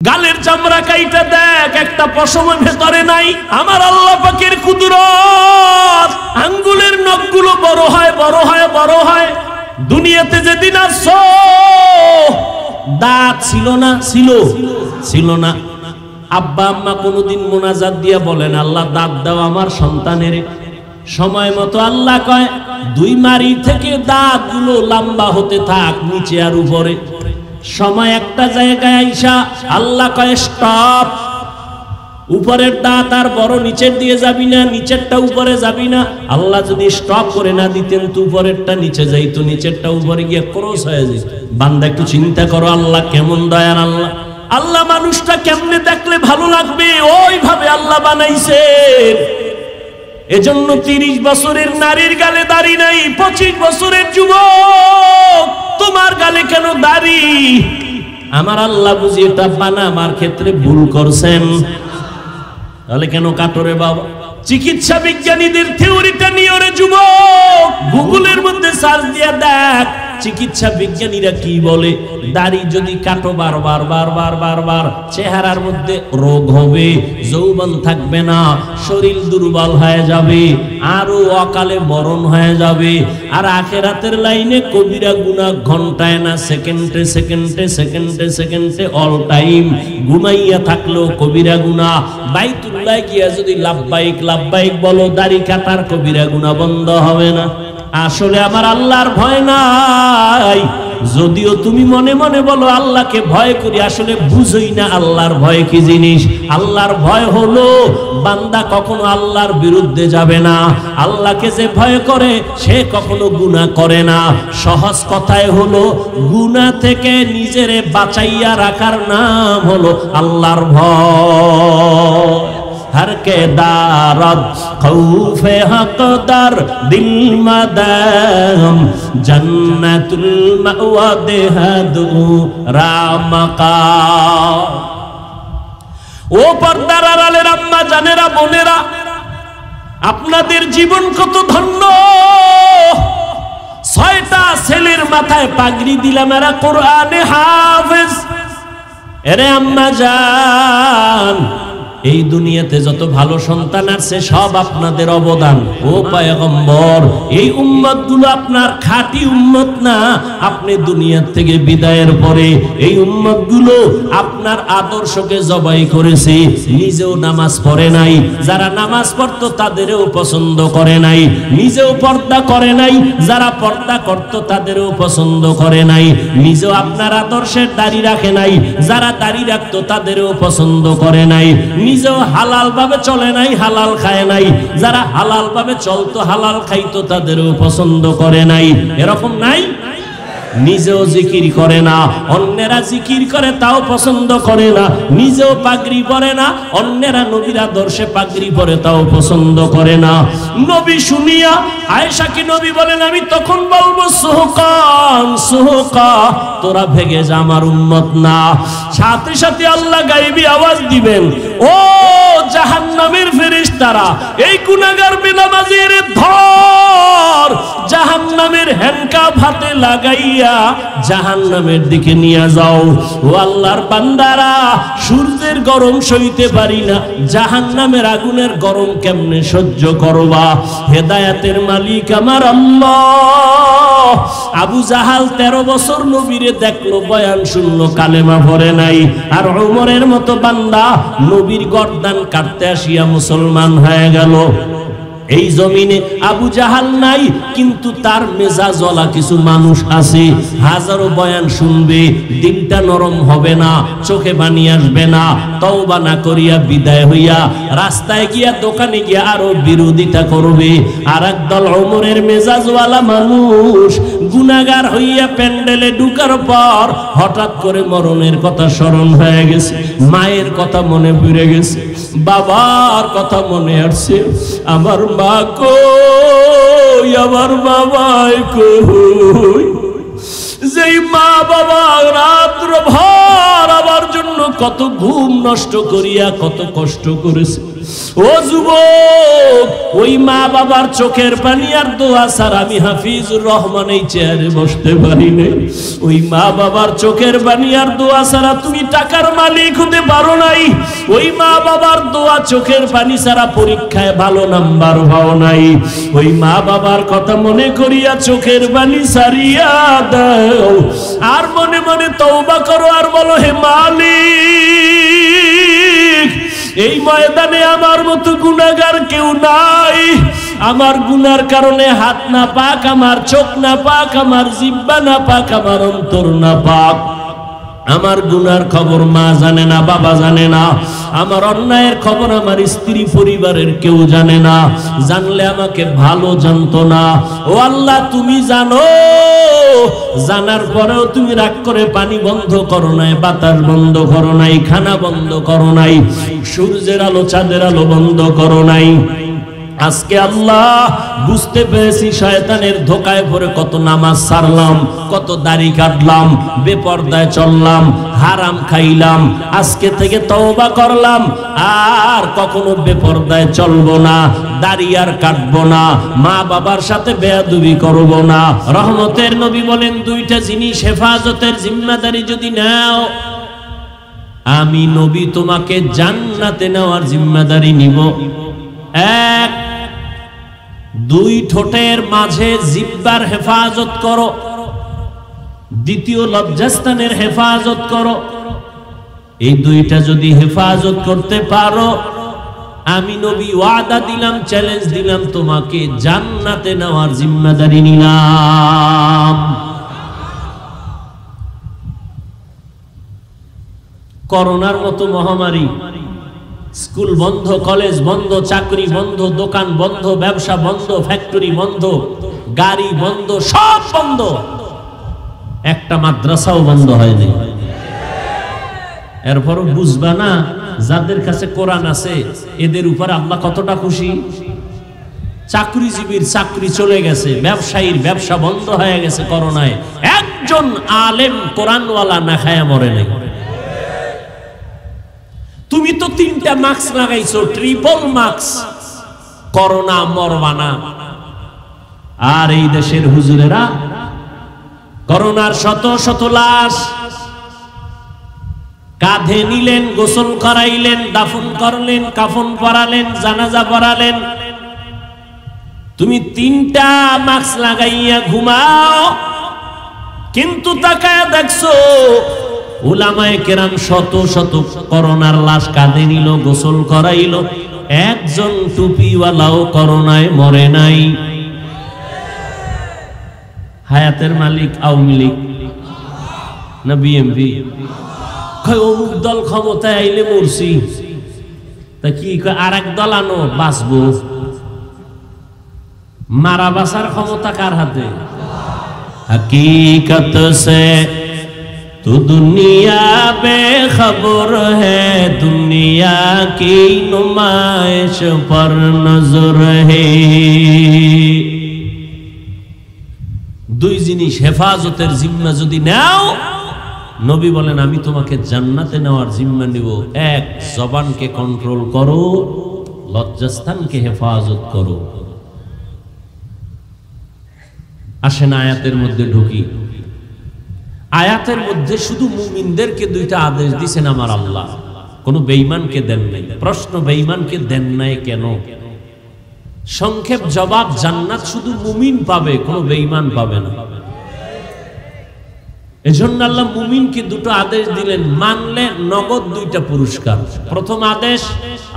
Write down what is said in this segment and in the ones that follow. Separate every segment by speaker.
Speaker 1: গালের চামড়া কাইটা দেখ, একটা পশমের ভেতরে নাই। আমার আল্লাহ পাকের কুদরত, আঙ্গুলের নখগুলো বড় হয় বড় হয় বড় হয়। দুনিয়াতে যেদিন আসছো দাঁত ছিল না, ছিল না। আব্বা আম্মা কোনোদিন মোনাজাত দিয়া বলেন আল্লাহ দাঁত দাও আমার সন্তানের। সময় মতো আল্লাহ কয় দুই মারি থেকে দাঁতগুলো লম্বা হতে থাক, নিচে আর উপরে। সময় একটা জায়গায় আইসা আল্লাহ কয় স্টপ, উপরের দাঁত আর বড় নিচের দিয়ে যাবি না, নিচেরটা উপরে যাবি না। আল্লাহ যদি স্টপ করে না দিতেন তো উপরেরটা নিচে যাইতো, নিচেরটা উপরে গিয়ে ক্রস হয়ে যেত। বান্দা একটু চিন্তা করো আল্লাহ কেমন দয়ার আল্লাহ। আল্লাহ মানুষটা কেমনে দেখলে ভালো লাগবে ওইভাবে আল্লাহ বানাইছে। এজন্য 30 বছরের নারীর গালে দাড়ি নাই, 25 বছরের যুবক তোমার গালে কেন দাড়ি? আমার আল্লাহ বুঝি এটা বানাবার ক্ষেত্রে ভুল করছেন। তাহলে কেন কাটরে বাবা? চিকিৎসা বিজ্ঞানীদের থিওরিটা নিয়ে ওরে যুবক গুগলের মধ্যে সার্চ দিয়ে দেখ চিকিৎসা বিজ্ঞানীরা কি বলে। দাড়ি যদি কাটো বারবার বারবার বারবার, চেহারার মধ্যে রোগ হবে, যৌবন থাকবে না, শরীর দুর্বল হয়ে যাবে, আরো অকালে মরণ হয়ে যাবে। আর আখিরাতের লাইনে কবিরা গুনাহ ঘন্টায় না সেকেন্ডে সেকেন্ডে সেকেন্ডে সেকেন্ডে অল টাইম। ঘুমাইয়া থাকলেও কবিরা গুনাহ। বাইতুল্লাহ গিয়া যদি লাব্বাইক লাব্বাইক বলো, দাড়ি কাটার কবিরা গুনাহ বন্ধ হবে না। আসলে আমার আল্লাহর ভয় নাই। যদিও তুমি মনে মনে বলো আল্লাহকে ভয় করি, আসলে বুঝই না আল্লাহর ভয় কি জিনিস। আল্লাহর ভয় হলো বান্দা কখনো আল্লাহর বিরুদ্ধে যাবে না। আল্লাহকে যে ভয় করে সে কখনো গুনাহ করে না। সহজ কথায় হলো গুনাহ থেকে নিজেরে বাঁচাইয়া রাখার নাম হলো আল্লাহর ভয়। हर के दारद खौफे हकदर दिल मदम जन्नतुल मअवा देहदु रामका। ও পর্দার আড়ালের আম্মা জানেরা বোনেরা, আপনাদের জীবন কত ধন্য। 6টা ছেলের মাথায় পাগড়ি দিলাম, এরা কোরআনে হাফেজ। এরে আম্মা জান, এই দুনিয়াতে যত ভালো সন্তান আছে সব আপনাদের অবদান। ও পয়গম্বর, এই উম্মত গুলো আপনার খাঁটি উম্মত না। আপনি দুনিয়া থেকে বিদায়ের পরে এই উম্মত গুলো আপনার আদর্শকে জবাই করেছে, নিজেও নামাজ পড়ে নাই। যারা নামাজ পড়তো তাদেরও পছন্দ করে নাই, নিজেও পর্দা করে নাই। যারা পর্দা করত তাদেরও পছন্দ করে নাই, নিজেও আপনার আদর্শের দাড়ি রাখে নাই। যারা দাড়ি রাখতো তাদেরও পছন্দ করে নাই, নিজেও হালাল ভাবে চলে নাই, হালাল খায় নাই। যারা হালাল ভাবে চলতো হালাল খাইতো তাদেরও পছন্দ করে নাই। এরকম নাই? নিজেও জিকির করে না, অন্যেরা জিকির করে তাও পছন্দ করে না। নিজেও পাগড়ি পরে না, অন্যেরা নবীর আদর্শে পাগড়ি পরে তাও পছন্দ করে না। নবী শুনিয়া আয়েশাকে নবী বলেন, আমি তখন বলবো সুহকান সুহকা, তোরা ভেগে যা, আমার উম্মত না। সাথে সাথে আল্লাহ গায়বী আওয়াজ দিবেন, ও জাহান্নামের ফেরেশতারা, এই গুনাহগার বেনামাজির ধর, জাহান্নামের হ্যান্ডকাপ হাতে লাগাইয়া জাহান্নামের দিকে নিয়ে যাও। ও আল্লাহর বান্দারা, সূর্যের গরম সইতে পারি না, জাহান্নামের আগুনের গরম কেমনে সহ্য করবা? হেদায়েতের মালিক আমার আল্লাহ। আবু জাহাল 13 বছর নবীরে দেখলো, বয়ান শুনলো, কালেমা পড়ে নাই। আর ওমরের মতো বান্দা নবীর গর্দান কাটতে আসিয়া মুসলমান হয়ে গেল। এই জমিনে আবু জাহাল নাই, কিন্তু তার মেজাজওয়ালা কিছু মানুষ আছে। হাজারো বয়ান শুনবে, দিনটা নরম হবে না, চোখে পানি আসবে না। তওবা না করিয়া বিদায় হইয়া রাস্তায় গিয়া দোকানে গিয়া আরো বিরোধিতা করবে। আর একদল ওমরের মেজাজওয়ালা মানুষ গুনাহগার হইয়া প্যান্ডেলে ঢুকার পর হঠাৎ করে মরণের কথা স্মরণ হয়ে গেছে, মায়ের কথা মনে পড়ে গেছে, বাবার কথা মনে আসছে। আমার মা কই, আমার বাবাই কই? যেই মা বাবা রাত্র ভর আমার জন্য কত ঘুম নষ্ট করিয়া কত কষ্ট করেছে। ও যুবক, ওই মা বাবার চোখের পানি আর দোয়া ছাড়া আমি হাফিজুর রহমান এই চেয়ারে বসতে পারি না। ওই মা বাবার চোখের পানি আর দোয়া ছাড়া তুমি টাকার মালিক হতে পারো নাই, ওই মা বাবার দোয়া চোখের পানি ছাড়া পরীক্ষায় ভালো নাম্বার পাও নাই, ওই মা বাবার কথা মনে করিয়া চোখের পানি ছাড়িয়া দাও, আর মনে মনে তওবা করো আর বলো, হে মালিক, এই ময়দানে আমার মতো গুনাহগার কেউ নাই, আমার গুনার কারণে হাত না পাক, আমার চোখ না পাক, আমার জিহ্বা না পাক, আমার অন্তর না পাক, আমার গুনার খবর মা জানে না, বাবা জানে না, আমার অন্যায়ের খবর আমার স্ত্রী পরিবারের কেউ জানে না, জানলে আমাকে ভালো জানতো না। ও আল্লাহ, তুমি জানো, জানার পরেও তুমি রাগ করে পানি বন্ধ করো নাই, বাতাস বন্ধ করো নাই, খানা বন্ধ করো নাই, সূর্যের আলো চাঁদের আলো বন্ধ করো নাই। আজকে আল্লাহ বুঝতে পেরেছি শয়তানের ধোকায় পড়ে কত নামাজ ছাড়লাম, কত দাড়ি কাটলাম, বেপরদায় চললাম, হারাম খাইলাম। আজকে থেকে তওবা করলাম, আর কখনো বেপরদায় চলবো না, দাড়ি আর কাটবো না, মা বাবার সাথে বেয়াদবি করব না। রহমতের নবী বলেন, দুইটা জিনিস হেফাজতের জিম্মাদারি যদি নাও, আমি নবী তোমাকে জান্নাতে নেওয়ার জিম্মাদারি নিব। এক, দুই ঠোঁটের মাঝে জিহ্বার হেফাজত করো, দ্বিতীয় লজ্জাস্থানের হেফাজত করো। এই দুইটা যদি হেফাজত করতে পারো, আমি নবী ওয়াদা দিলাম, চ্যালেঞ্জ দিলাম, তোমাকে জান্নাতে নেওয়ার জিম্মাদারি নিলাম। করোনার মতো মহামারী, স্কুল বন্ধ, কলেজ বন্ধ, চাকরি বন্ধ, দোকান বন্ধ, ব্যবসা বন্ধ, ফ্যাক্টরি বন্ধ, গাড়ি বন্ধ, সব বন্ধ, একটা মাদ্রাসাও বন্ধ হয়নি। এরপরও বুঝবা না যাদের কাছে কোরআন আছে এদের উপর আল্লাহ কতটা খুশি। চাকরিজীবীর চাকরি চলে গেছে, ব্যবসায়ীর ব্যবসা বন্ধ হয়ে গেছে করোনায়, একজন আলেম কোরআনওয়ালা না খায়া মরে নাই। তুমি তো 3টা মাস্ক লাগাইছো, ট্রিপল মাস্ক, করোনা মরবানা। আর এই দেশের হুজুরেরা করোনার শত শত লাশ কাঁধে নিলেন, গোসল করাইলেন, দাফন করলেন, কাফন পরালেন, জানাজা পড়ালেন। তুমি 3টা মাস্ক লাগাইয়া ঘুমাও, কিন্তু তাকায়া দেখছো উলামায়ে কেরাম শত শত করোনার লাশ কাঁধে নিল, গোসল করাইল, একজন টুপিওয়ালাও করোনায় মরে নাই। হায়াতের মালিক আওয়ামী লীগ না বিএনপি? অমুক দল ক্ষমতায় আইলে মরছি, তা কি আর এক দল আনো বাঁচবো? মারা বাঁচার ক্ষমতা কার হাতে? হकीकत से तू दुनिया बेखबर है, दुनिया की नुमाइश पर नजर है। দুই জিনিস হেফাজতের জিম্মা যদি নাও, নবী বলেন আমি তোমাকে জান্নাতে নেওয়ার জিম্মা নিব। এক, জবানকে কন্ট্রোল করো, লজ্জাস্থানকে হেফাজত করো। আসেন আয়াতের মধ্যে ঢুকি। আয়াতের মধ্যে শুধু মুমিনদেরকে 2টা আদেশ দিয়েছেন আমার আল্লাহ, কোনো বেঈমানকে দেন নাই। প্রশ্ন, বেঈমানকে দেন নাই কেন? সংক্ষেপ জবাব, জান্নাত শুধু মুমিন পাবে, কোনো বেঈমান পাবে না। এজন্য আল্লাহ মুমিনকে 2টো আদেশ দিলেন, মানলে নগদ 2টা পুরস্কার। প্রথম আদেশ,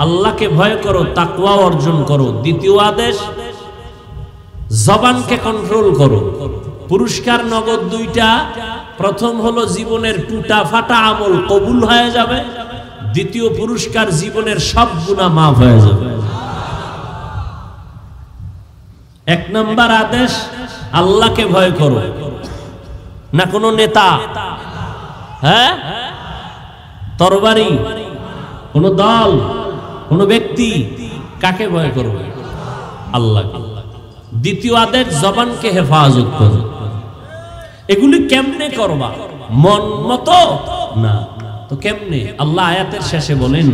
Speaker 1: আল্লাহকে ভয় করো, তাকওয়া অর্জন করো। দ্বিতীয় আদেশ, জবানকে কন্ট্রোল করো। পুরস্কার নগদ 2টা। প্রথম হলো জীবনের টুটা ফাটা আমল কবুল হয়ে যাবে। দ্বিতীয় পুরস্কার, জীবনের সব গুনাহ মাফ হয়ে যাবে। 1 নম্বর আদেশ, আল্লাহকে ভয় করো, না কোনো নেতা, হ্যাঁ, তরবারি, কোন দল, কোন ব্যক্তি। কাকে ভয় করবে? আল্লাহকে। দ্বিতীয় আদেশ, জবানকে হেফাজত করো। এগুলি কেমনে করবা? মন মতো না তো কেমনে? আল্লাহ আয়াতের শেষে বলেন,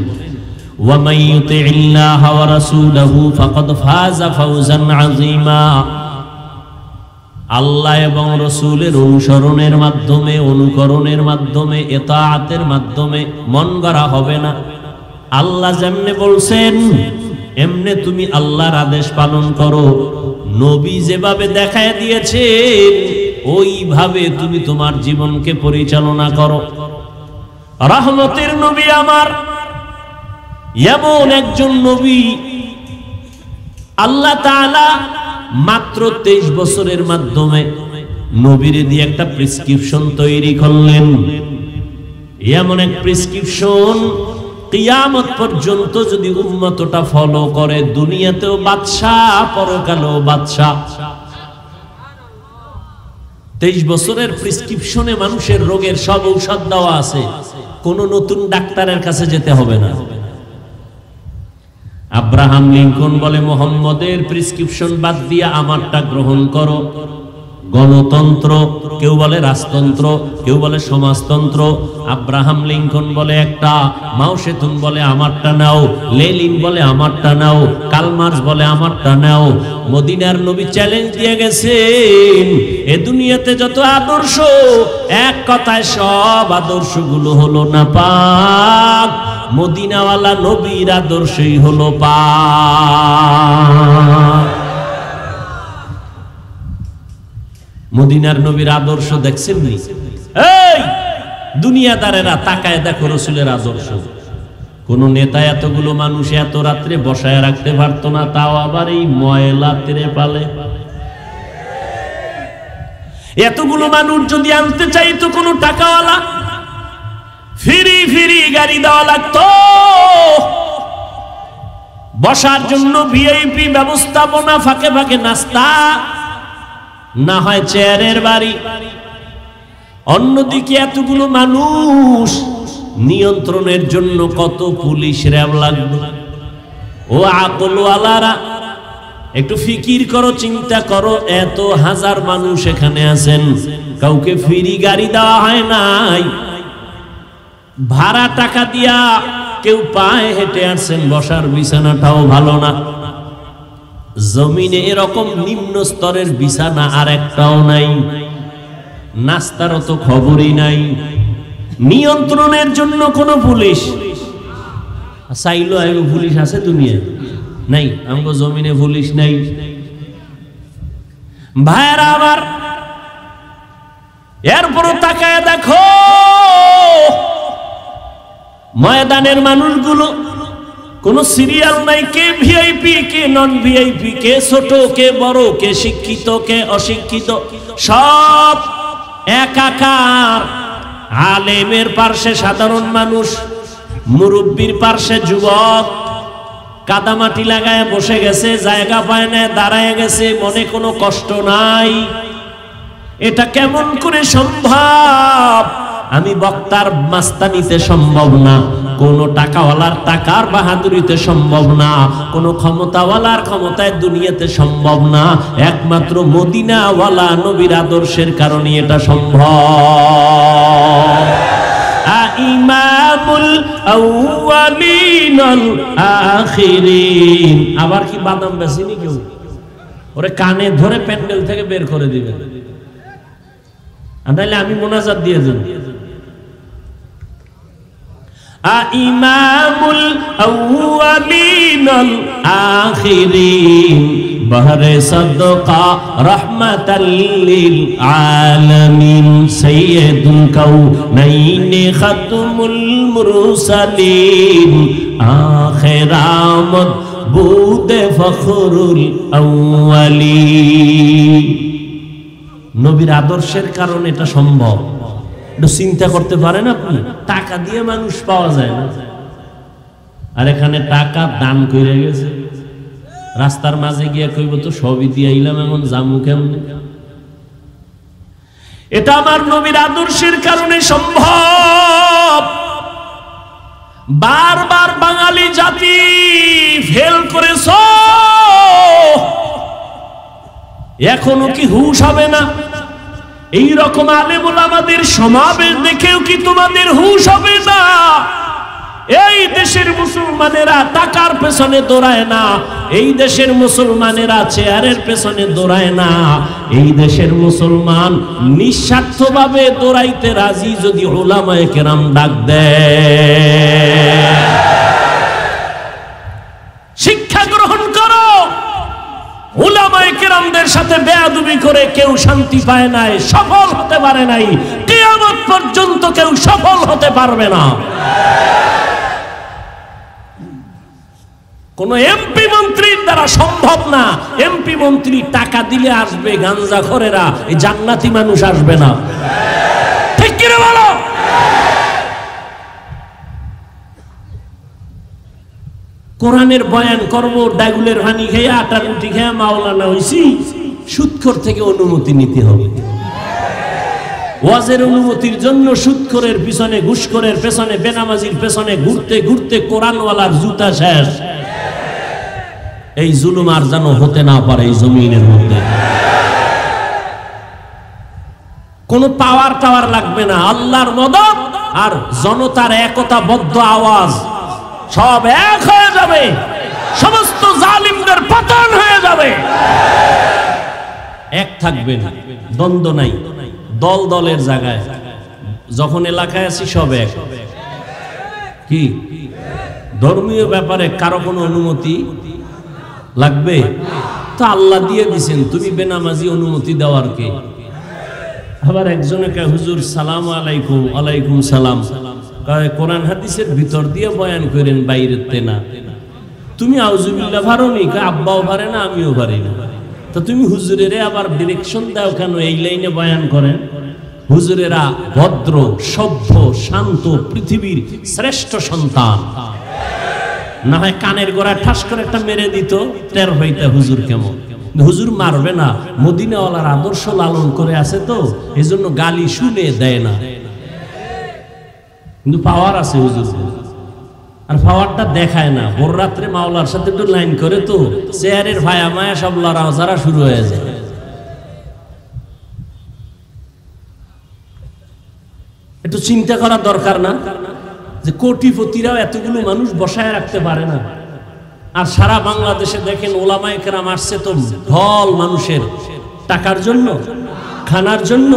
Speaker 1: وَمَن يُطِعِ اللَّهَ وَرَسُولَهُ فَقَدْ فَازَ فَوْزًا عَظِيمًا। আল্লাহ এবং রসুলের অনুসরণের মাধ্যমে, অনুকরণের মাধ্যমে, ইতাআতের মাধ্যমে মন গড়া হবে না। আল্লাহ যেমনে বলছেন এমনে তুমি আল্লাহর আদেশ পালন করো। নবী যেভাবে দেখায় দিয়েছেন ওইভাবে তুমি তোমার জীবনকে পরিচালনা করো। রহমতের নবী আমার এমন একজন নবী, আল্লাহ তাআলা মাত্র 23 বছরের মাধ্যমে নবীরে দিয়ে একটা প্রেসক্রিপশন তৈরি করলেন। এমন এক প্রেসক্রিপশন কিয়ামত পর্যন্ত যদি উম্মতটা ফলো করে, দুনিয়াতেও বাদশাহ, পরকালেও বাদশাহ। 23 বছরের প্রেসক্রিপশনে মানুষের রোগের সব ঔষধ দেওয়া আছে, কোন নতুন ডাক্তারের কাছে যেতে হবে না। আব্রাহাম লিঙ্কন বলে মোহাম্মদের প্রেসক্রিপশন বাদ দিয়ে আমারটা গ্রহণ করো। গণতন্ত্র, কেউ বলে রাজতন্ত্র, কেউ বলে সমাজতন্ত্র। আব্রাহাম লিঙ্কন বলে একটা, মাও সেতুং বলে আমারটা নাও, লেনিন বলে আমারটা নাও, কার্ল মার্কস বলে আমারটা নাও। মদিনার নবী চ্যালেঞ্জ দিয়ে গেছেন, এ দুনিয়াতে যত আদর্শ, এক কথায় সব আদর্শগুলো হলো না পাক, মদিনাওয়ালা নবীর আদর্শই হলো পাক। মদিনার নবীর আদর্শ দেখছেন নি? এই দুনিয়াদারেরা তাকায় দেখো রসুলের আদর্শ। কোন নেতা এতগুলো মানুষ এত রাত্রে বসায় রাখতে পারতো না, তাও আবার এই ময়লা তেরে পালে। এতগুলো মানুষ যদি আনতে চাইতো কোনো টাকাওয়ালা, ফিরি ফিরি গাড়ি দেওয়া লাগতো, বসার জন্য ভিআইপি ব্যবস্থাপনা, ফাঁকে ফাঁকে নাস্তা, না হয় চেয়ারের বাড়ি। অন্যদিকে এতগুলো মানুষ নিয়ন্ত্রণের জন্য কত পুলিশ র্যাব লাগবে। ও আকলওয়ালারা একটু ফিকির করো, চিন্তা করো, এত হাজার মানুষ এখানে আছেন, কাউকে ফ্রি গাড়ি দেওয়া হয় নাই, ভাড়া টাকা দিয়া কেউ পায়ে হেঁটে আসছেন, বসার বিছানাটাও ভালো না। জমিনে এরকম নিম্ন স্তরের বিছানা আর একটাও নাই, নাস্তারও তো খবরই নাই। নিয়ন্ত্রণের জন্য কোন পুলিশ চাইলো, পুলিশ আছে দুনিয়ায়? নাই, আমগো জমিনে পুলিশ নাই। ভাইরা আমার, এরপরও তাকায় দেখো ময়দানের মানুষগুলো, কোন সিরিয়াল নাই, কে ভিআইপি, কে নন ভিআইপি, কে ছোট, কে বড়, কে শিক্ষিত, কে অশিক্ষিত, সব একাকার। আলেমের পার্শ্বে সাধারণ মানুষ, মুরব্বীর পার্শ্বে যুবক, কাদামাটি লাগায় বসে গেছে, জায়গা পায় না, দাঁড়ায় গেছে, মনে কোনো কষ্ট নাই। এটা কেমন করে সম্ভব? আমি বক্তার মাস্তানিতে সম্ভব না, কোন টাকাওয়ালার টাকার বাহাদুরিতে সম্ভব না, কোন ক্ষমতাওয়ালার ক্ষমতায় দুনিয়াতে সম্ভব না, একমাত্র মদিনাওয়ালা নবীর আদর্শের কারণে এটা সম্ভব। ইমামুল আউয়ালিন আল আখিরিন। আবার কি বাদাম বেশিনি কেউ? ওরে কানে ধরে প্যান্ডেল থেকে বের করে দিবে, নাহলে আমি মোনাজাত দিয়ে দেব। ইমামুল আউয়ালিন আল আখিরিন বহরে সাদকা রাহমাতাল লিল আলামিন সাইয়্যিদুল কাউনাইন খাতমুল মুরসালিন আখিরামত বুদে ফখরুল আউয়ালিন। নবীর আদর্শের কারণে এটা সম্ভব। একটু চিন্তা করতে পারেন আপনি, টাকা দিয়ে মানুষ পাওয়া যায় না, আর এখানে টাকা দান করে গেছে। রাস্তার মাঝে গিয়ে কইব তো সবই দিয়ে আইলাম, এমন জামু কেমন? এটা আমার নবীর আদর্শের কারণে সম্ভব। বারবার বাঙালি জাতি ফেল করেছ, এখনো কি হুঁশ হবে না? এই রকম আলেম ওলামাদের সমাবেশ দেখেও কি তোমাদের হুঁশ হবে না? এই দেশের মুসলমান মুসলমানেরা টাকার পেছনে দৌড়ায় না, এই দেশের মুসলমানেরা চেয়ারের পেছনে দৌড়ায় না, এই দেশের মুসলমান নিঃস্বার্থভাবে দৌড়াইতে রাজি যদি উলামায়ে কেরাম ডাক দেয়। শিক্ষা গ্রহণ করো। উলামায়ে কেরামদের সাথে বেয়াদবি করে কেউ শান্তি পায় নাই, সফল হতে পারে নাই, কিয়ামত পর্যন্ত কেউ সফল হতে পারবে না। কোন এমপি মন্ত্রীর দ্বারা সম্ভব না। এমপি মন্ত্রী টাকা দিলে আসবে, গাঞ্জাখোরেরা, এই জান্নাতি মানুষ আসবে না। ঠিক কি না বলো? কোরআনের বয়ান করবো, ডাগুলের পানি খেয়ে আটা রুটি খেয়ে মাওলানা হইছি, সুদখোর থেকে অনুমতি নিতে হবে। ওয়াজের অনুমতির জন্য সুদখোরের পিছনে, ঘুষখোরের পেছনে, বেনামাজির পেছনে ঘুরতে ঘুরতে কোরআনওয়ালার জুতা শেষ। এই জুলুম আর যেন হতে না পারে এই জমিনের মধ্যে। কোনো পাওয়ার টাওয়ার লাগবে না, আল্লাহর মদদ আর জনতার একতাবদ্ধ আওয়াজ, সব এক হয়ে যাবে, সমস্ত জালিমদের পতন হয়ে যাবে। এক থাকবেন, দ্বন্দ্ব নাই, দল দলের জায়গায় যখন এলাকায় আছি সব এক। কি ধর্মীয় ব্যাপারে কারো কোনো অনুমতি লাগবে? তো আল্লাহ দিয়ে দিছেন, তুমি বেনামাজি অনুমতি দেওয়ার কে? আবার একজনে কে হুজুর সালাম আলাইকুম, আলাইকুম সালাম, কোরআন হাদিসের ভিতর দিয়ে বয়ান করেন, বাইরেতে না। তুমি আউযুবিল্লাহ পারোনি? আব্বাও পারে না, আমিও পারি না। তো তুমি হুজুরেরে আবার ডিরেকশন দাও কেন এই লাইনে বয়ান করেন? হুজুরেরা ভদ্র, সভ্য, শান্ত, পৃথিবীর শ্রেষ্ঠ সন্তান। না হয় কানের গোড়ায় ঠাস করে একটা মেরে দিত, টের হইতে হুজুর কেমন। হুজুর মারবে না, মদিনাওয়ালার আদর্শ লালন করে আছে তো এজন্য গালি শুনে দেয় না, কিন্তু পাওয়ার আছে হুজুর, আর পাওয়ারটা দেখায় না। ভোর রাত্রে মাওলার সাথে একটু লাইন করে তো চেয়ারের ভায়া মায়া সব লড়াও যারা শুরু হয়ে যায়। একটু চিন্তা করা দরকার না যে কোটিপতিরাও এতগুলো মানুষ বসায় রাখতে পারে না। আর সারা বাংলাদেশে দেখেন ওলামায়ে কেরাম আসছে তো ঢল মানুষের, টাকার জন্য, খানার জন্য,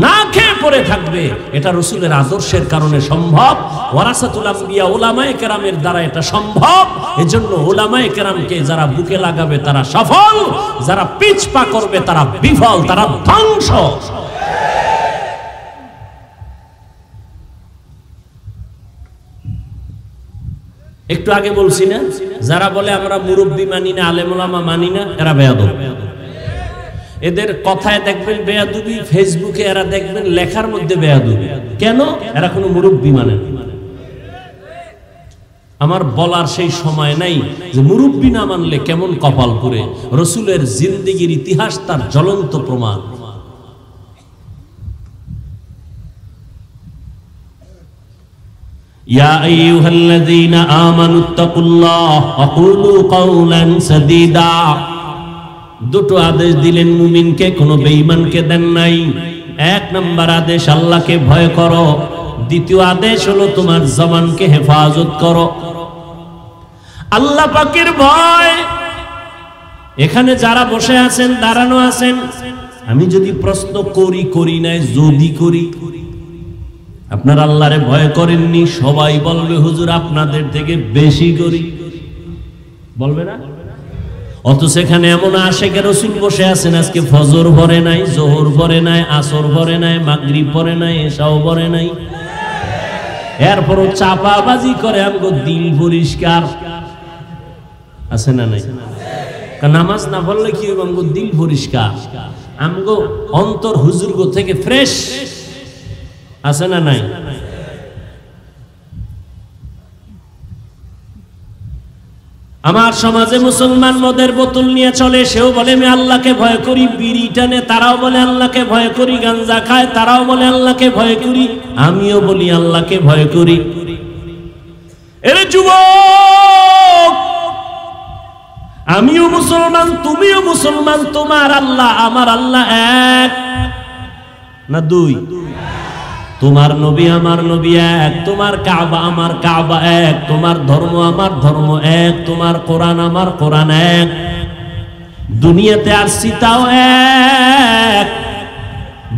Speaker 1: না খেয়ে পড়ে থাকবে। এটা রাসূলের আদর্শের কারণে সম্ভব, ওয়ারাসাতুল আম্বিয়া উলামায়ে কেরামের দ্বারা এটা সম্ভব। এজন্য উলামায়ে কেরামকে যারা বুকে লাগাবে তারা সফল, যারা পিছপা করবে তারা বিফল, তারা ধ্বংস। একটু আগে বলছি না, যারা বলে আমরা মুরব্বী মানি না, আলেম ওলামা মানি না, এরা বেয়াদব। এদের কথায় দেখবেন বেয়াদবি, ফেসবুকে এরা দেখবেন লেখার মধ্যে বেয়াদবি। কেন? এরা কোনো মুরব্বী মানে না। আমার বলার সেই সময় নাই যে মুরব্বী না মানলে কেমন কপাল পুরে। রাসূলের জিন্দেগির ইতিহাস তার জ্বলন্ত প্রমাণ। ইয়া আইয়ুহাল্লাযীনা আমানুত্তাকুল্লাহ ওয়া কুলু কাওলান সাদীদা। দুটো আদেশ দিলেন মুমিনকে, কোনো বেঈমানকে দেন নাই। এক নাম্বার আদেশ আল্লাহকে ভয় করো, দ্বিতীয় আদেশ হলো তোমার জবানকে হেফাজত করো। আল্লাহ পাকের ভয়। এখানে যারা বসে আছেন, দাঁড়ানো আছেন, আমি যদি প্রশ্ন করি নাই, যদি করি আপনার আল্লাহরে ভয় করেননি, সবাই বলবে হুজুর আপনাদের থেকে বেশি করি, বলবে না? অথচ সেখানে এমন আশেকে রাসূল বসে আছেন, আজকে ফজর ভরে নাই, জোহর ভরে নাই, আসর ভরে নাই, মাগরিব ভরে নাই, এশাও ভরে নাই, এরপরও চাপাবাজি করে আমগো দিল পরিষ্কার আছে না নাই? নামাজ না পড়লে কি হবে? আমগো দিল পরিষ্কার, আমগো অন্তর হুজুরগো থেকে ফ্রেশ আছে না নাই? আমার সমাজে মুসলমান মদের বোতল নিয়ে চলে, সেও বলে আমি আল্লাহকে ভয় করি। বিড়ি টানে, তারাও বলে আল্লাহকে ভয় করি। গাঞ্জা খায়, তারাও বলে আল্লাহকে ভয় করি। আমিও বলি আল্লাহকে ভয় করি। এরে যুবক, আমিও মুসলমান, তুমিও মুসলমান, তোমার আল্লাহ আমার আল্লাহ এক না দুই? তোমার নবী আমার নবী এক, তোমার কাবা আমার কাবা এক, তোমার ধর্ম আমার ধর্ম এক, তোমার কোরআন আমার কোরআন এক। দুনিয়াতে আসছি তাও এক।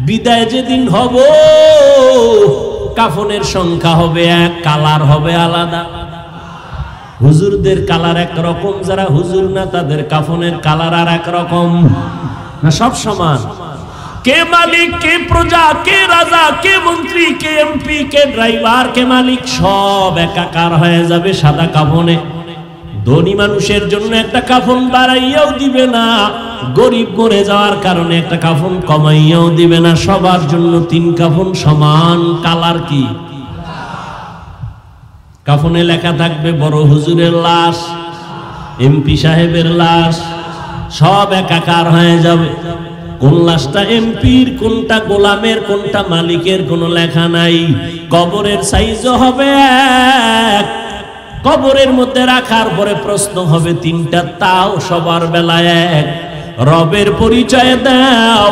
Speaker 1: বিদায় যেদিন হব কাফনের সংখ্যা হবে এক, কালার হবে আলাদা। হুজুরদের কালার এক রকম, যারা হুজুর না তাদের কাফনের কালার আর এক রকম। না সব সমান? কে মালিক, কে প্রজা, কে রাজা, কে মন্ত্রী, কে এমপি, কে ড্রাইভার, কে মালিক, সব একাকার হয়ে যাবে সাদা কাফনে। ধনী মানুষের জন্য একটা কাফন বাড়াইয়াও দিবে না, গরিব মরে যাওয়ার কারণে একটা কাফন কমাইয়াও দিবে না। সবার জন্য 3 কাফন সমান। কালার কি? কাফনে লেখা থাকবে বড় হুজুরের লাশ, এমপি সাহেবের লাশ, সব একাকার হয়ে যাবে। কোন লাশটা এমপির, কোনটা গোলামের, কোনটা মালিকের কোনো লেখা নাই। কবরের সাইজও হবে এক। কবরের মধ্যে রাখার পরে প্রশ্ন হবে 3টা, তাও সবার বেলায় এক। রবের পরিচয় দাও,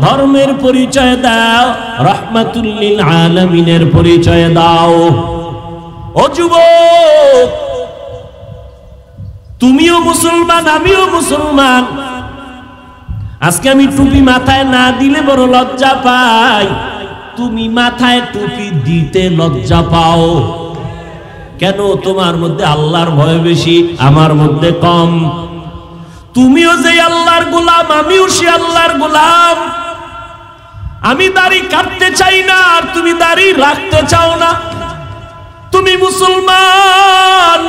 Speaker 1: ধর্মের পরিচয় দাও, রাহমাতুল লিল আলামিনের পরিচয় দাও। ও যুবক, তুমিও মুসলমান, আমিও মুসলমান। আজকে আমি টুপি মাথায় না দিলে বড় লজ্জা পাই। তুমি মাথায় টুপি দিতে লজ্জা পাও কেন? তোমার মধ্যে আল্লাহর ভয় বেশি, আমার মধ্যে কম। তুমিও যে আল্লাহর গোলাম, আমিও সে আল্লাহর গোলাম। আমি দাড়ি কাটতে চাই না, আর তুমি দাড়ি রাখতে চাও না। তুমি মুসলমান,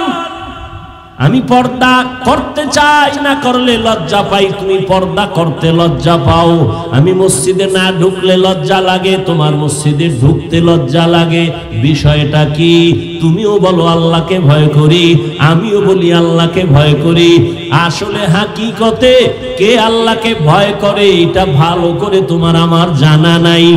Speaker 1: আমি পর্দা করতে চাই, না করলে লজ্জা পাই। তুমি পর্দা করতে লজ্জা পাও। আমি মসজিদে না ঢুকলে লজ্জা লাগে, তোমার মসজিদে ঢুকতে লজ্জা লাগে। বিষয়টা কি? তুমিও বলো আল্লাহকে ভয় করি, আমিও বলি আল্লাহকে ভয় করি। আসলে হাকিকতে কে আল্লাহকে ভয় করে এটা ভালো করে তোমার আমার জানা নাই।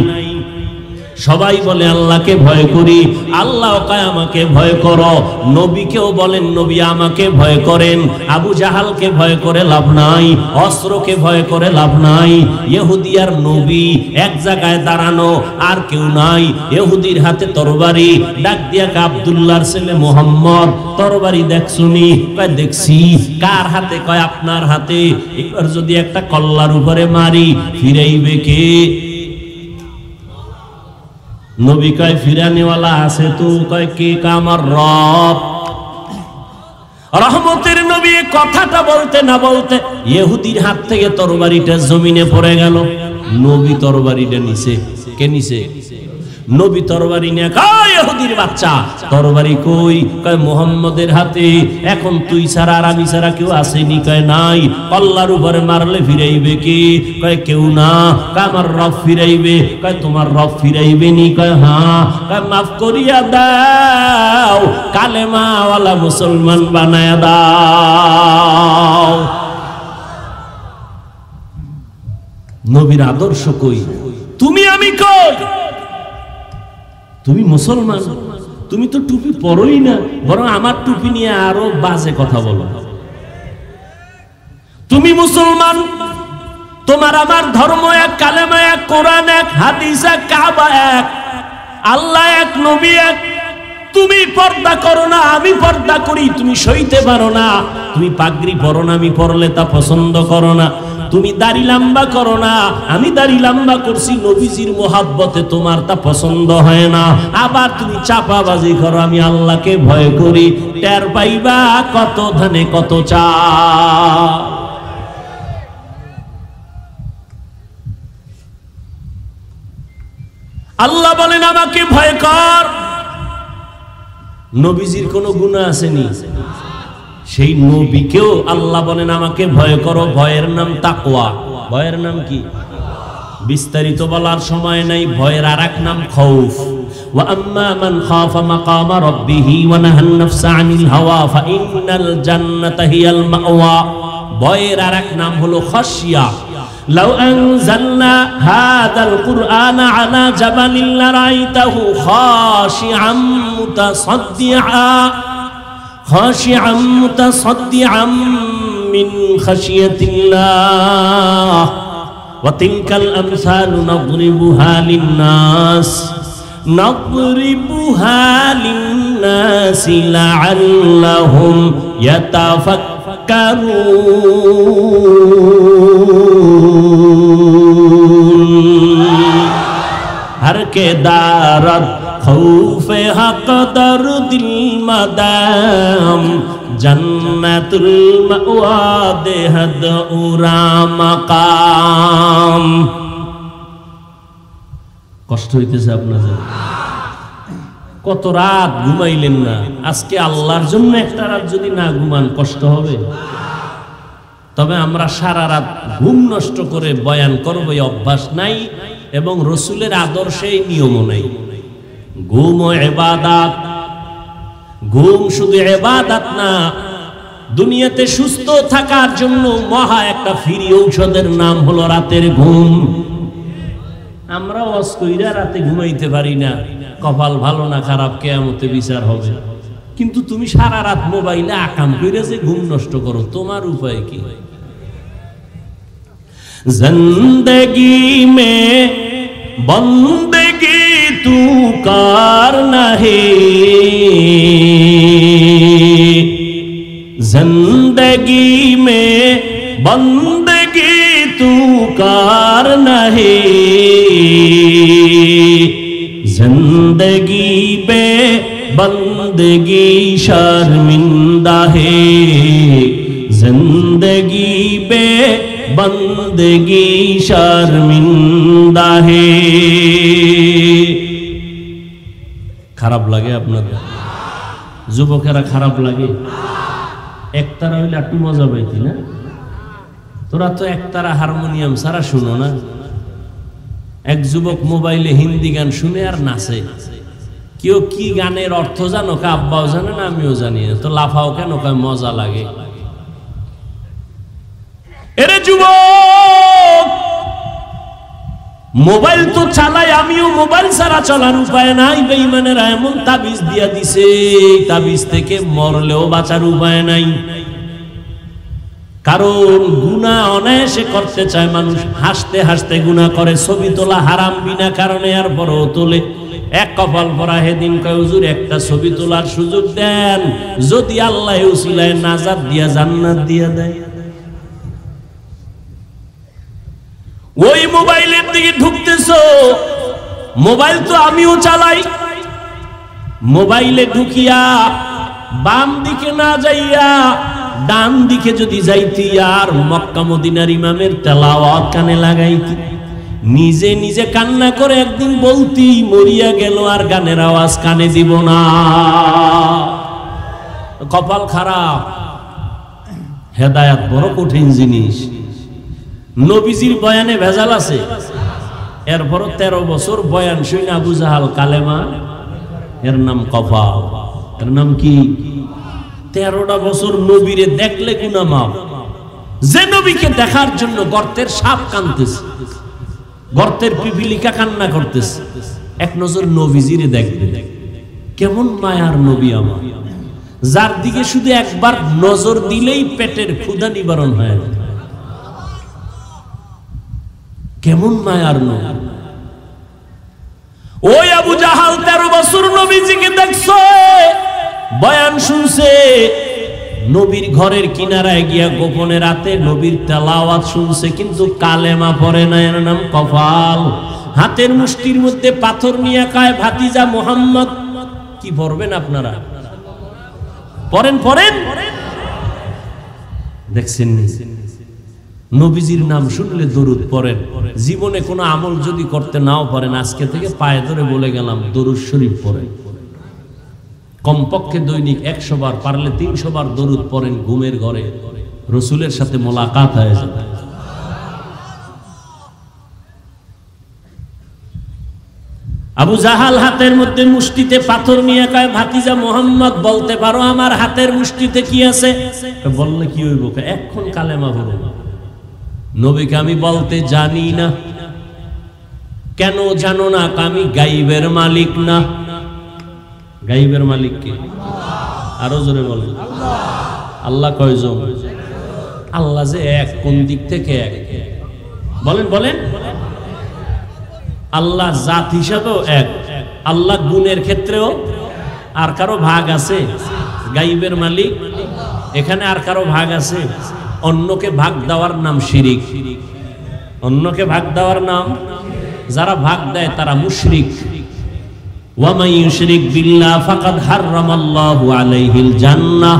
Speaker 1: সবাই বলে আল্লাহকে ভয় করি, আল্লাহ কয় আমাকে ভয় করো। নবীকেও বলেন নবী আমাকে ভয় করেন। আবু জাহালকে ভয় করে লাভ নাই, অস্ত্রকে ভয় করে লাভ নাই। ইহুদি আর নবী এক জায়গায় দাঁড়ানো, আর কেউ নাই। ইহুদির হাতে তরবারি, ডাক দিয়া আব্দুল্লাহর ছেলে মোহাম্মদ, তরবারি দেখছুনি? কয় দেখছি। কার হাতে? কয় আপনার হাতে। এবার যদি একটা কল্লার উপরে মারি, ফিরাইবে কে? নবী কয় ফিরানিওয়ালা আছে তো। কয় কে? আমার রব। রহমতের নবী কথাটা বলতে না বলতে ইহুদির হাত থেকে তরবারিটা জমিনে পড়ে গেল। নবী তরবারিটা নিছে। কে নিছে? নবী তরবারি নিয়ে কয় ইহুদির বাচ্চা তরবারি কই? কয় মুহাম্মদের হাতে। এখন তুই ছাড়া আর আমি ছাড়া কেউ আসেনি? কয় নাই। কল্লার উপরে মারলে ফিরাইবে কে? কয় কেউ না। কয় আমার রব ফিরাইবে। কয় তোমার রব ফিরাইবে নি? কয় হ্যাঁ। কয় মাফ করিয়া দাও, কালেমাওয়ালা মুসলমান বানায়া দাও। নবীর আদর্শ কই? তুমি আমি কই? তুমি মুসলমান, তুমি তো টুপি পরোই না, বরং আমার টুপি নিয়ে আরো বাজে কথা বলো। তুমি মুসলমান, তোমার আমার ধর্ম এক, কালেমা এক, কোরআন এক, হাদিস এক, কাবা এক, আল্লাহ এক, নবী এক। তুমি পর্দা করো না, আমি পর্দা করি, তুমি সইতে পারো না। তুমি পাগড়ি পরো না, আমি পরলে তা পছন্দ করো না। তুমি দাড়ি লম্বা করো না, আমি দাড়ি লম্বা করছি নবীজির মোহাব্বতে, তোমার তা পছন্দ হয় না। আবার তুমি চাপাবাজি করো, আমি আল্লাহকে ভয় করি। টের পাইবা কত ধানে কত চাল। আল্লাহ বলেন আমাকে ভয় কর। নবীজির কোনো গুনাহ আসেনি, সেই নবীকেও আল্লাহ বলেন আমাকে ভয় করো। ভয়ের নাম তাকওয়া। ভয়ের নাম কি? বিস্তারিত বলার সময় নাই। ভয়ের আরেক নাম খৌফ। ওয়া আম্মা মান খাফা মাকামা রাব্বিহি ওয়া নাহান নাফসা আনিল হাওয়া ফাইন্নাল জান্নাতা হিয়াল মাওয়া। ভয়ের আরেক নাম হলো খাশিয়া। লাউ আনজালনা হাযাল কুরআনা আলা জাবালিন লারাইতাহু খাশিআম মুতাসাদ্দিআ خاشعا متصدعا من خشية الله وتلك الأمثال نضربها للناس نضربها للناس لعلهم يتفكرون ہر کے دارت خوف حق در دل مدام جنت المأوا دہد اورا مقام কষ্ট হইতেছে আপনাদের কত রাত ঘুমাইলেন না আজকে আল্লাহর জন্য একটা রাত যদি না ঘুমান কষ্ট হবে তবে আমরা সারা রাত ঘুম নষ্ট করে বয়ান করব এই অভ্যাস নাই এবং রাসূলের আদর্শেই নিয়মও নাই ঘুম ও ইবাদত ঘুম শুধু ইবাদত না দুনিয়াতে সুস্থ থাকার জন্য মহা একটা ফ্রি ঔষধের নাম হলো রাতের ঘুম আমরা ওয়াজ কইরা রাতে ঘুমাইতে পারি না কপাল ভালো না খারাপ কিয়ামতে বিচার হবে কিন্তু তুমি সারা রাত মোবাইলে আকাম কইরা যে ঘুম নষ্ট করো তোমার উপায় কি জিন্দেগি মে বন্দেগি তু করনা হে জিন্দেগি মে বন্দেগি तू करना है जिंदगी बे बंदगी शर्मिंदा है जिंदगी बे बंदगी शर्मिंदा है খারাপ লাগে আপনাদের যুবকেরা খারাপ লাগে একতারা হইলে একটু মজা পাইতি না তোরা তো একতারা হারমোনিয়াম ছাড়া শুনো না এক যুবক মোবাইলে হিন্দি গান শুনে আর নাচে কেউ কি গানের অর্থ জানো কা আব্বাও জানে না আমিও জানি না তো লাফাও কেন কয় মজা লাগে এরে যুবক মোবাইল তো চালাই আমিও মোবাইল ছাড়া চলার উপায় নাই বেঈমানেরা এমন তাবিজ দিয়া দিছে তাবিজ থেকে মরলেও বাঁচার উপায় নাই কারণ গুনাহ অনায়াসে করতে চায় মানুষ হাসতে হাসতে গুনাহ করে ছবি তোলা হারাম বিনা কারণে আর বড় তোলে এক কপাল পরা হেদিন কয় হুজুর একটা ছবি তোলার সুযোগ দেন যদি আল্লাহ উসিলায় নাজাত দিয়া জান্নাত দিয়া দেয় ওই মোবাইলের দিকে ঢুকতেছো মোবাইল তো আমিও চালাই মোবাইলে ঢুকিয়া বাম দিকে না যাইয়া ডান দিকে যদি যাইতি আর মক্কা মদিনার ইমামের তেলাওয়াত কানে লাগাইতি নিজে নিজে কান্না করে একদিন বলতি মরিয়া গেল আর গানের আওয়াজ কানে দিব না কপাল খারাপ হেদায়েত বড় কঠিন জিনিস নবীজির বয়ানে ভেজাল আছে এরপর 13 বছর বয়ান শুনে আবু জাহাল কালেমা এর নাম কপাল এর নাম কি 13টা বছর নবীরে দেখলে গুনাহ মাফ যে নবীকে দেখার জন্য গর্তের সাপ কাঁদতেছে গর্তের পিপিলিকা কান্না করতেছে এক নজর নবীজিরে দেখবে কেমন মায়ার নবী আমার যার দিকে শুধু একবার নজর দিলেই পেটের ক্ষুধা নিবারণ হয় কেমন মায়ার নবী ওই আবু জাহাল 13 বছর নবীজিকে দেখছে বয়ান শুনছে নবীর ঘরের কিনারায় গিয়া গোপনে রাতে নবীর তেলাওয়াত শুনছে কিন্তু কালেমা পড়ে না এর নাম কপাল হাতের মুষ্টির মধ্যে পাথর নিয়ে কয় ভাতিজা মুহাম্মদ কি পড়বেন আপনারা পড়েন পড়েন দেখছেন নবীজির নাম শুনলে দরুদ পড়েন জীবনে কোনো আমল যদি করতে নাও পারেন আজকে থেকে পায়ে ধরে বলে গেলাম দরুদ শরীফ পড়েন কমপক্ষে দৈনিক 100 বার পারলে 300 বার দরুদ পড়েন ঘুমের ঘরে রাসূলের সাথে মোলাকাত হয়ে যাবে আবু জাহাল হাতের মধ্যে মুষ্টিতে পাথর নিয়ে কয় ভাতিজা মুহাম্মদ বলতে পারো আমার হাতের মুষ্টিতে কি আছে বললে কি হইব এখন কালেমা পড়ো নবীকে আমি বলতে জানি না কেন জানো না আমি গায়বের মালিক না গায়বের মালিক কে আরো জোরে বলেন আল্লাহ কয়জন আল্লাহ যে এক কোন দিক থেকে এক বলেন বলেন আল্লাহ জাত হিসাবেও এক আল্লাহ গুণের ক্ষেত্রেও আর কারো ভাগ আছে? গাইবের মালিক, এখানে আর কারো ভাগ আছে? অন্যকে ভাগ দেওয়ার নাম শিরিক। অন্যকে ভাগ দেওয়ার নাম, যারা ভাগ দেয় তারা মুশরিক। ওয়া মান ইউশরিক বিল্লাহ ফাকাদ হারামাল্লাহু আলাইহিল জান্নাহ।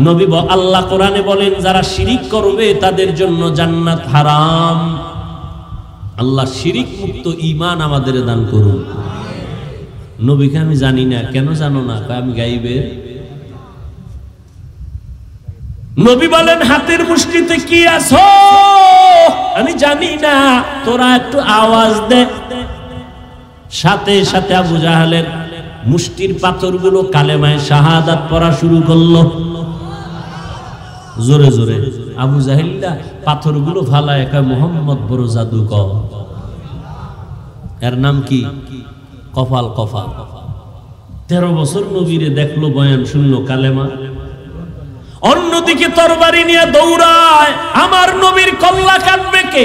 Speaker 1: নবী আল্লাহ কোরআনে বলেন যারা শিরিক করবে তাদের জন্য জান্নাত হারাম। আল্লাহ শিরিক মুক্ত ঈমান আমাদের দান করুন। নবীকে আমি জানি না। কেন জানো না? আমি গাইবে। নবী বলেন হাতের মুষ্টিতে কি আছো আমি জানি না, তোরা একটু আওয়াজ দে। সাথে সাথে আবু জাহেলের মুষ্টির পাথরগুলো কালেমায়ে শাহাদাত পড়া শুরু করলো। জোরে জোরে আবু জাহেলটা পাথরগুলো ফালায় কয় মুহাম্মদ বড় জাদুকর। এর নাম কি? কফাল। কফাল 13 বছর নবীরে দেখলো, বয়ান শুনলো, কালেমা। অন্যদিকে তরবারি নিয়ে দৌড়ায়। আমার নবীর কল্লা কাটবে কে?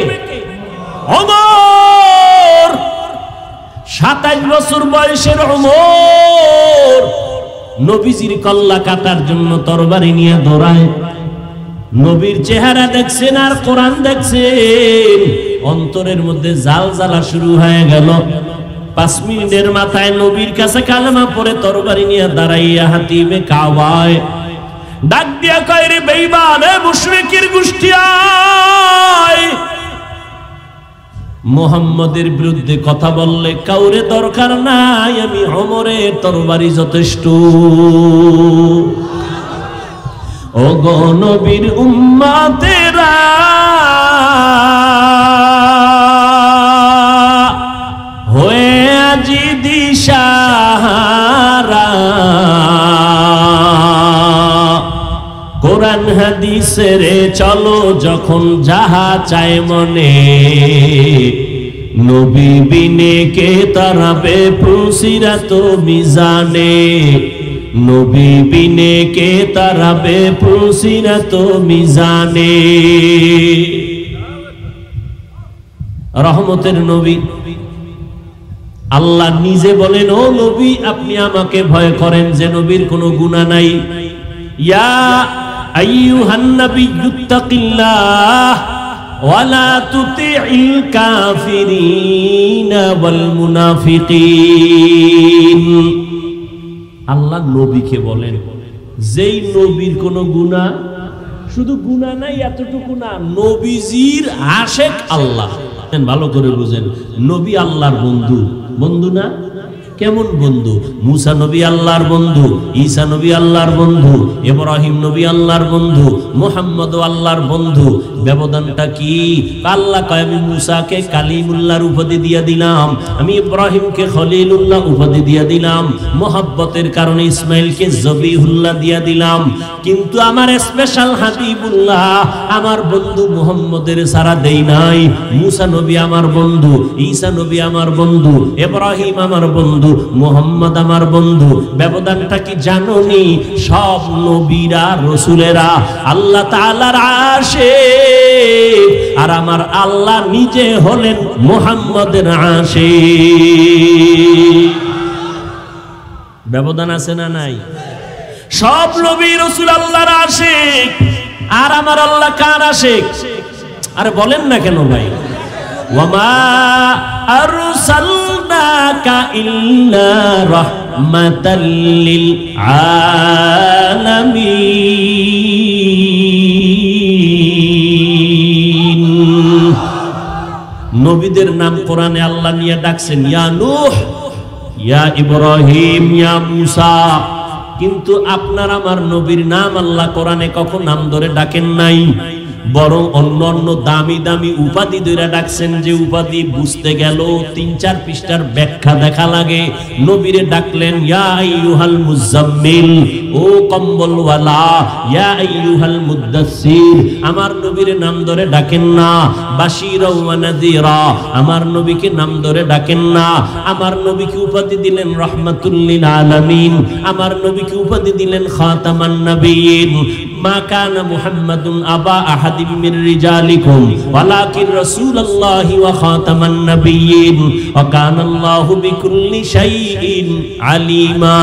Speaker 1: ওমর। 27 বছর বয়সের ওমর নবীজির কল্লা কাটার জন্য তরবারি নিয়ে দৌড়ায়। নবীর চেহারা দেখছেন আর কোরআন দেখছেন, অন্তরের মধ্যে জাল জ্বালা শুরু হয়ে গেল। 5 মিনিটের মাথায় নবীর কাছে কালেমা পড়ে তরবারি নিয়ে দাঁড়াইয়া হাতিবে কাওয়ায় ডাক দিয়া কয়, রে বেঈমান, এ মুশরিকের গোষ্ঠী আয়। মুহাম্মদের বিরুদ্ধে কথা বললে কাউরে দরকার নাই, আমি ওমরের তরবারি যথেষ্ট। ও গো নবীর উম্মতেরা, হয়ে আজি দিশাহারা, কোরআন হাদিসের চলো যখন যাহা চায় মনে, নবী বিনে কে তারাবে পুসিরাত মিজানে, নবী বিনে কে তারাবে পুসিরাত মিজানে। রহমতের নবী আল্লাহ নিজে বলেন, ও নবী আপনি আমাকে ভয় করেন যে নবীর কোনো গুনাহ নাই। ইয়া আইয়ুহান নাবিয়্যুত্তাকিল্লাহ ওয়া লা তুতিইল কাফিরিনা ওয়াল মুনাফিকিন। আল্লাহ নবীকে বলেন, যেই নবীর কোনো গুনাহ, শুধু গুনাহ নাই এতটুকু না, নবীজির আশেক আল্লাহ। ভালো করে বুঝেন, নবী আল্লাহর বন্ধু। বন্ধু না? কেমন বন্ধু? মুসা নবী আল্লাহর বন্ধু, ঈসা নবী আল্লাহর বন্ধু, ইব্রাহিম নবী আল্লাহর বন্ধু, মুহাম্মদ আল্লাহর বন্ধু। ব্যবধানটা কি? আল্লাহ কয়, আমি মুসাকে কালিমুল্লাহর উপাধি দিয়ে দিলাম, আমি ইব্রাহিমকে খলিলুল্লাহ উপাধি দিয়ে দিলাম, মোহাব্বতের কারণে ইসমাইলকে জবিহুল্লাহ দিয়ে দিলাম। কিন্তু আমার স্পেশাল হাবিবুল্লাহ, আমার বন্ধু মুহাম্মদের সারা দেই নাই। মুসা নবী আমার বন্ধু, ঈসা নবী আমার বন্ধু, ইব্রাহিম আমার বন্ধু, মুহাম্মদ আমার বন্ধু। ব্যবধানটা কি জানোনি? সব নবীরা রাসূলেরা আল্লাহ তাআলার আশিক, আর আমার আল্লাহ নিজে হলেন মুহাম্মদের আশিক। ব্যবধান আছে না নাই? সব নবী রাসূল আল্লাহর আশিক, আর আমার আল্লাহ কার আশিক? আরে বলেন না কেন ভাই? ওয়ামা আরসালনাকা ইল্লা রাহমাতাল লিল আলামিন। নবীদের নাম কোরআনে আল্লাহ নিয়ে ডাকছেন, ইয়া নূহ, ইয়া ইব্রাহিম, ইয়া মুসা। কিন্তু আপনার আমার নবীর নাম আল্লাহ কোরআনে কখন নাম ধরে ডাকেন নাই, বরং অন্য অন্য দামি দামি উপাধি ধরে ডাকছেন, যে উপাধি বুঝতে গেল 3-4 পৃষ্ঠার ব্যাখ্যা দেখা লাগে। নবীরে ডাকলেন ইয়া আইয়ুহাল মুজাম্মিল, ও কম্বলওয়ালা, ইয়া আইয়ুহাল মুদ্দাসসির। আমার নবীরে নাম ধরে ডাকেন না। বাশীরা ওয়া নাযীরা, আমার নবীকে নাম ধরে ডাকেন না। আমার নবীকে উপাধি দিলেন রাহমাতুল লিল আলামিন, আমার নবীকে উপাধি দিলেন খাতামান নবিয়্যিন। মা কানা মুহাম্মাদুন আবা আহাদিম মির রিজালিকুম ওয়ালাকিন রাসূলুল্লাহি ওয়া খাতামান নাবিয়্যিন ওয়া কানাল্লাহু বিকুল্লি শাইইন আলিমা।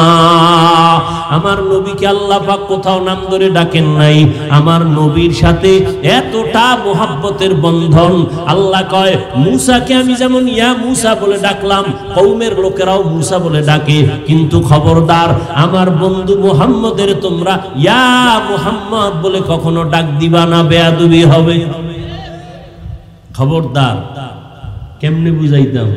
Speaker 1: আমার নবীকে আল্লাহ পাক কোথাও নাম ধরে ডাকেন নাই। আমার নবীর সাথে এতটা মোহাব্বতের বন্ধন, আল্লাহ কয় মুসাকে আমি যেমন ইয়া মুসা বলে ডাকলাম, কওমের লোকেরাও মুসা বলে ডাকে, কিন্তু খবরদার আমার বন্ধু মুহাম্মদের তোমরা ইয়া মুহাম্মদ বলে কখনো ডাক দিবা না, বেয়াদবি হবে। খবরদার। কেমনে বুঝাইতাম?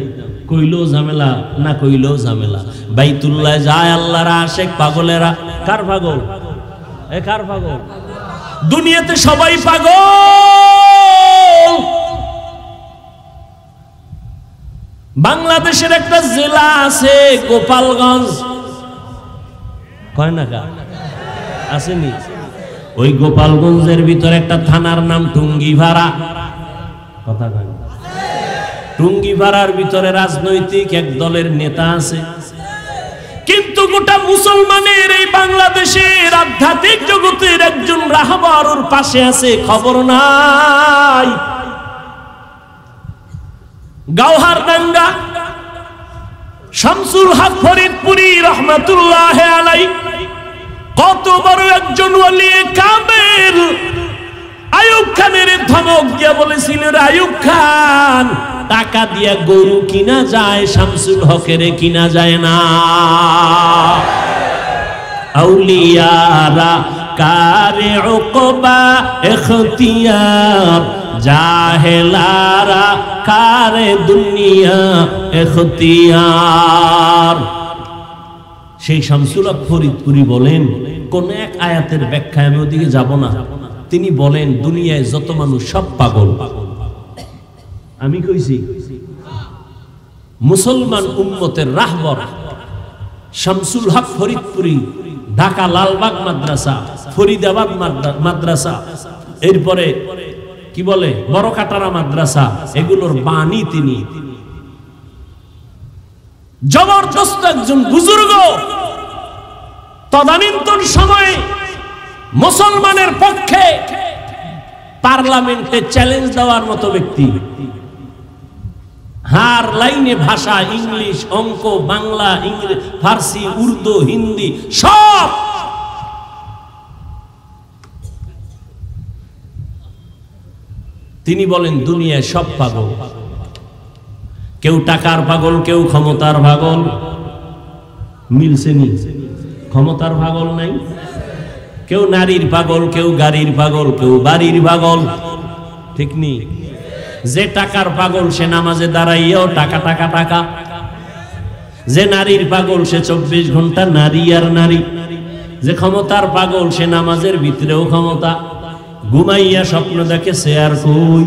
Speaker 1: কইলেও ঝামেলা, না কইলেও ঝামেলা। বাইতুল্লাহ যায় আল্লাহর আশিক পাগলেরা। কার পাগল? কার পাগল? দুনিয়াতে সবাই পাগল। বাংলাদেশের একটা জেলা আছে গোপালগঞ্জ, কয় না কা আসেনি? ওই গোপালগঞ্জের ভিতরে একটা থানার নাম টুঙ্গিপাড়া। কথা কয় না? টুঙ্গিপাড়ার ভিতরে রাজনৈতিক এক দলের নেতা আছে, কিন্তু গোটা মুসলমানের এই বাংলাদেশের আধ্যাত্মিক জগতের একজন রাহবার ওর পাশে আছে, খবর নাই। গাওহারডাঙ্গা শামসুল হক ফরিদপুরি রহমাতুল্লাহ আলাইহি কত বড় একজন ওলি কামেল। আইয়ুব খানের ধমক দিয়া বলেছিল, আইয়ুব খান টাকা দিয়া গরু কিনা যায়, শামসুল হকের কিনা যায় না। আউলিয়ারা কারে উকবা ইখতিয়ার, জাহেলারা কারে দুনিয়া ইখতিয়ার। সেই শামসুল হক ফরিদপুরি বলেন, কোন এক আয়াতের ব্যাখ্যায় আমি ওদিকে যাব না, তিনি বলেন দুনিয়ায় যত মানুষ সব পাগল। আমি কইছি মুসলমান উম্মতের রাহবর শামসুল হক ফরিদপুরি, ঢাকা লালবাগ মাদ্রাসা, ফরিদাবাদ মাদ্রাসা, এরপরে কি বলে বড় কাটারা মাদ্রাসা, এগুলোর বাণী তিনি। জবরদস্ত একজন বুজুর্গ, তদানীন্তন সময়ে মুসলমানের পক্ষে পার্লামেন্টে চ্যালেঞ্জ দেওয়ার মতো ব্যক্তি। হার লাইনে ভাষা, ইংলিশ, অঙ্ক, বাংলা, ইংরেজি, ফার্সি, উর্দু, হিন্দি সব। তিনি বলেন দুনিয়ায় সব পাগল, কেউ টাকার পাগল, কেউ ক্ষমতার পাগল। মিলছে নি? ক্ষমতার পাগল নাই। কেউ নারীর পাগল, কেউ গাড়ির পাগল, কেউ বাড়ির পাগল, ঠিক নি? যে টাকার পাগল সে নামাজে দাঁড়াইয়াও টাকা টাকা টাকা। যে নারীর পাগল সে 24 ঘন্টা নারী আর নারী। যে ক্ষমতার পাগল সে নামাজের ভিতরেও ক্ষমতা। ঘুমাইয়া স্বপ্ন দেখে সে আর কই,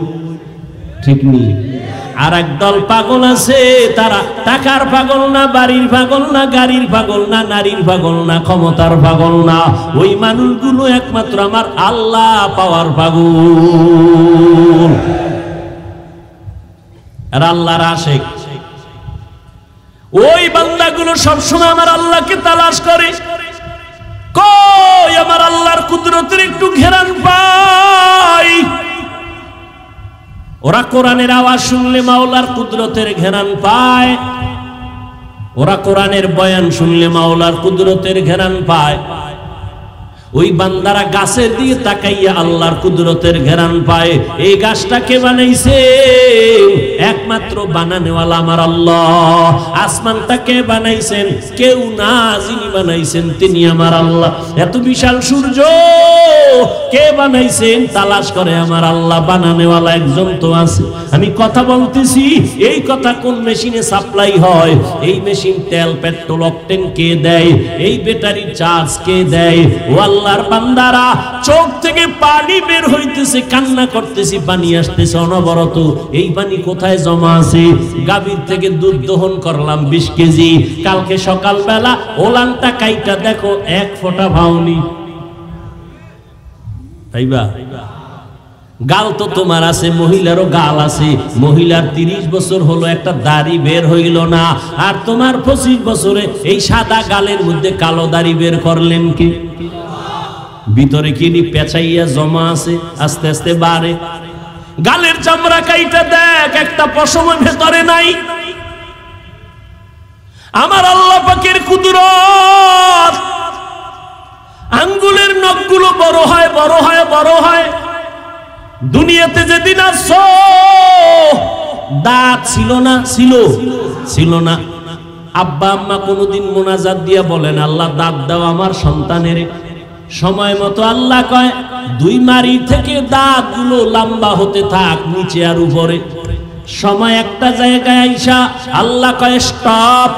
Speaker 1: ঠিক নি? আর একদল পাগল আছে, তারা টাকার পাগল না, বাড়ির পাগল না, গাড়ির পাগল না, নারীর পাগল না, ক্ষমতার পাগল না। ওই মানুষগুলো একমাত্র আমার আল্লাহ পাওয়ার পাগল। আর আল্লাহর আশিক ওই বান্দাগুলো সবসময় আমার আল্লাহকে তালাশ করে। কই আমার আল্লাহর কুদরতের একটু ঘেরান পাই। ওরা কোরআনের আওয়াজ শুনলে মাওলার কুদরতের ঘেরান পায়। ওরা কোরআনের বয়ান শুনলে মাওলার কুদরতের ঘেরান পায়। ওই বান্দারা গাছের দিকে তাকাইয়া আল্লাহর কুদরতের ঘেরান পায়। এই গাছটা কে বানাইছে? একমাত্র বানানেওয়ালা আমার আল্লাহ। আসমানটা কে বানাইছেন? কেউ না, যিনি বানাইছেন তিনি আমার আল্লাহ। এত বিশাল সূর্য কে বানাইছেন? তালাশ করে আমার আল্লাহ। বানানেওয়ালা একজন তো আছে। আমি কথা বলতেছি, এই কথা কোন মেশিনে সাপ্লাই হয়? এই মেশিন তেল, পেট্রোল, অকটেন কে দেয়? এই ব্যাটারি চার্জ কে দেয়? ও আল্লাহর বান্দারা, চোখ থেকে পানি বের হইতেছে, কান্না করতেছি, পানি আসতেছে অনবরত। এই পানি কোথায় জমা আছে? গাভীর থেকে দুধ দহন করলাম 20 কেজি। কালকে সকালবেলা ওলানটা কাইটা দেখো 1 ফোঁটা ভাওনি। তাইবা গাল তো তোমার আছে, মহিলারও গাল আছে। মহিলার 30 বছর হলো একটা দাড়ি বের হইল না, আর তোমার 25 বছরে এই সাদা গালের মধ্যে কালো দাড়ি বের করলেন কি? ভিতরে কি পেঁচাইয়া জমা আছে, আস্তে আস্তে বাড়ে। গালের চামড়া কাইটা দেখ, একটা পশম ভেতরে নাই। আমার আল্লাহ পাকের কুদরত, আঙ্গুলের নখগুলো বড় হয় বড় হয় বড় হয়। দুনিয়াতে যেদিন আসছো দাঁত ছিল না, ছিল না। আব্বা আম্মা কোনোদিন মোনাজাত দিয়া বলেন আল্লাহ দাঁত দাও আমার সন্তানের। সময় মতো আল্লাহ কয় দুই মারি থেকে দাঁতগুলো লম্বা হতে থাক, নিচে আর উপরে। সময় একটা জায়গায় আইসা আল্লাহ কয় স্টপ,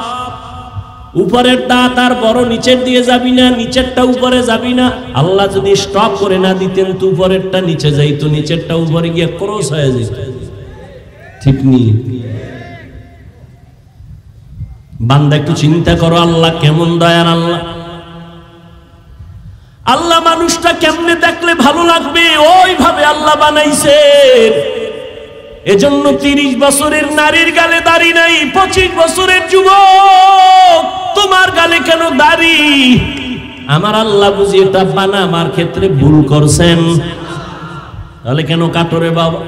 Speaker 1: উপরের দাঁত আর বড় নিচের দিয়ে যাবি না, নিচেরটা উপরে যাবি না। আল্লাহ যদি স্টপ করে না দিতেন তো উপরেরটা নিচে যাইতো, নিচেরটা উপরে গিয়ে ক্রস হয়ে যেত। ঠিক নেই? বান্দা একটু চিন্তা করো, আল্লাহ কেমন দয়ার আল্লাহ। আল্লাহ মানুষটা কেমনে দেখলে ভালো লাগবে ওইভাবে আল্লাহ বানাইছে। এজন্য 30 বছরের নারীর গালে দাড়ি নাই, 25 বছরের যুবক তোমার গালে কেন দাড়ি? আমার আল্লাহ বুঝি এটা বানাবার ক্ষেত্রে ভুল করছেন। তাহলে কেন কাটরে বাবা?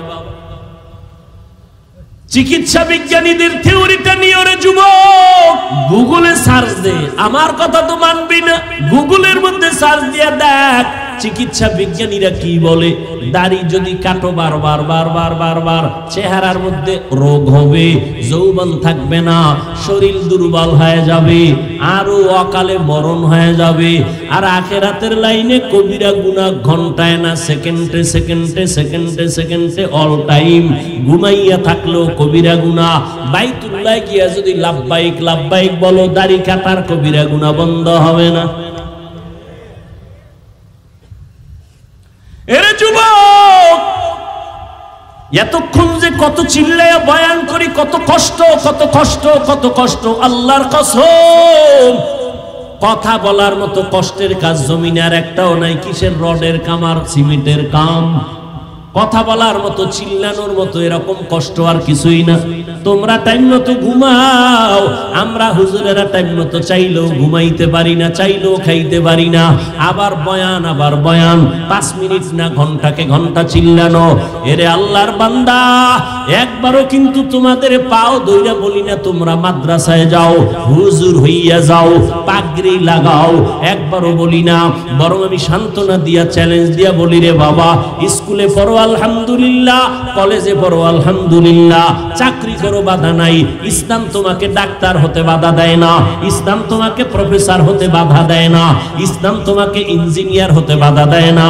Speaker 1: চিকিৎসা বিজ্ঞানীদের থিওরিটা নিয়ে ওরে যুবক গুগলে সার্চ দে। আমার কথা তো মানবি না, গুগলের মধ্যে সার্চ দিয়ে দেখ চিকিৎসা বিজ্ঞানীরা কি বলে। দাড়ি যদি কাটো বারবার বারবার বারবার, চেহারার মধ্যে রোগ হবে, যৌবন থাকবে না, শরীর দুর্বল হয়ে যাবে, আরো অকালে মরণ হয়ে যাবে। আর আখিরাতের লাইনে কবিরা গুনাহ ঘন্টায় না সেকেন্ডে সেকেন্ডে সেকেন্ডে সেকেন্ডে অল টাইম। ঘুমাইয়া থাকলেও কবিরা গুনাহ। বাইতুল্লাহ গিয়া যদি লাব্বাইক লাব্বাইক বলো, দাড়ি কাটার কবিরা গুনাহ বন্ধ হবে না। এরে যুবক, এতক্ষণ যে কত চিল্লায়া বয়ান করি, কত কষ্ট কত কষ্ট কত কষ্ট। আল্লাহর কসম, কথা বলার মতো কষ্টের কাজ জমিনে আর একটাও নাই। কিসের রডের কাম আর সিমেন্টের কাম? কথা বলার মতো, চিল্লানোর মতো এরকম কষ্ট আর কিছুই না। তোমরা টাইম মতো ঘুমাও, আমরা হুজুরেরা টাইম মতো চাইলেও ঘুমাইতে পারি না, চাইলেও খাইতে পারি না। আবার বয়ান 5 মিনিট না ঘন্টাকে ঘন্টা চিল্লানো। এরে আল্লাহর বান্দা, একবারও কিন্তু তোমাদের পাও ধইরা বলি না তোমরা মাদ্রাসায় যাও, হুজুর হইয়া যাও, পাগড়ি লাগাও, একবারও বলি না। বরং আমি সান্ত্বনা দিয়া, চ্যালেঞ্জ দিয়া বলি, রে বাবা স্কুলে পড়ো আলহামদুলিল্লাহ, কলেজে পড়ো আলহামদুলিল্লাহ, চাকরি করো বাধা নাই। ইসলাম তোমাকে ডাক্তার হতে বাধা দেয় না, ইসলাম তোমাকে প্রফেসর হতে বাধা দেয় না, ইসলাম তোমাকে ইঞ্জিনিয়ার হতে বাধা দেয় না।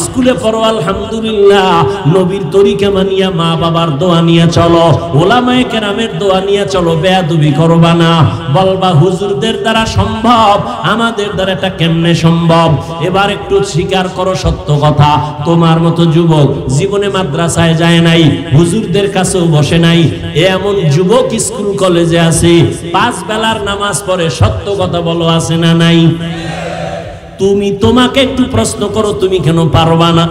Speaker 1: স্কুলে পড়ো আলহামদুলিল্লাহ, নবীর তরিকা মানিয়া, মা বাবার দোয়া নিয়ে চলো, ওলামায়ে কেরামের দোয়া নিয়ে চলো, বেয়াদবি করবা না। বলবা হুজুরদের দ্বারা সম্ভব, আমাদের দ্বারা এটা কেমনে সম্ভব? এবার একটু স্বীকার করো সত্য কথা, তোমার মতো যুবক জীবনে মাদ্রাসায় যায় নাই, হুজুরদের কাছেও বসে নাই, এমন যুবক স্কুল কলেজে আছে, 5 বেলার নামাজ পড়ে। সত্য কথা বলো, আছে না নাই? তোমাকে একটু প্রশ্ন করো, তুমি কেন পারবা না?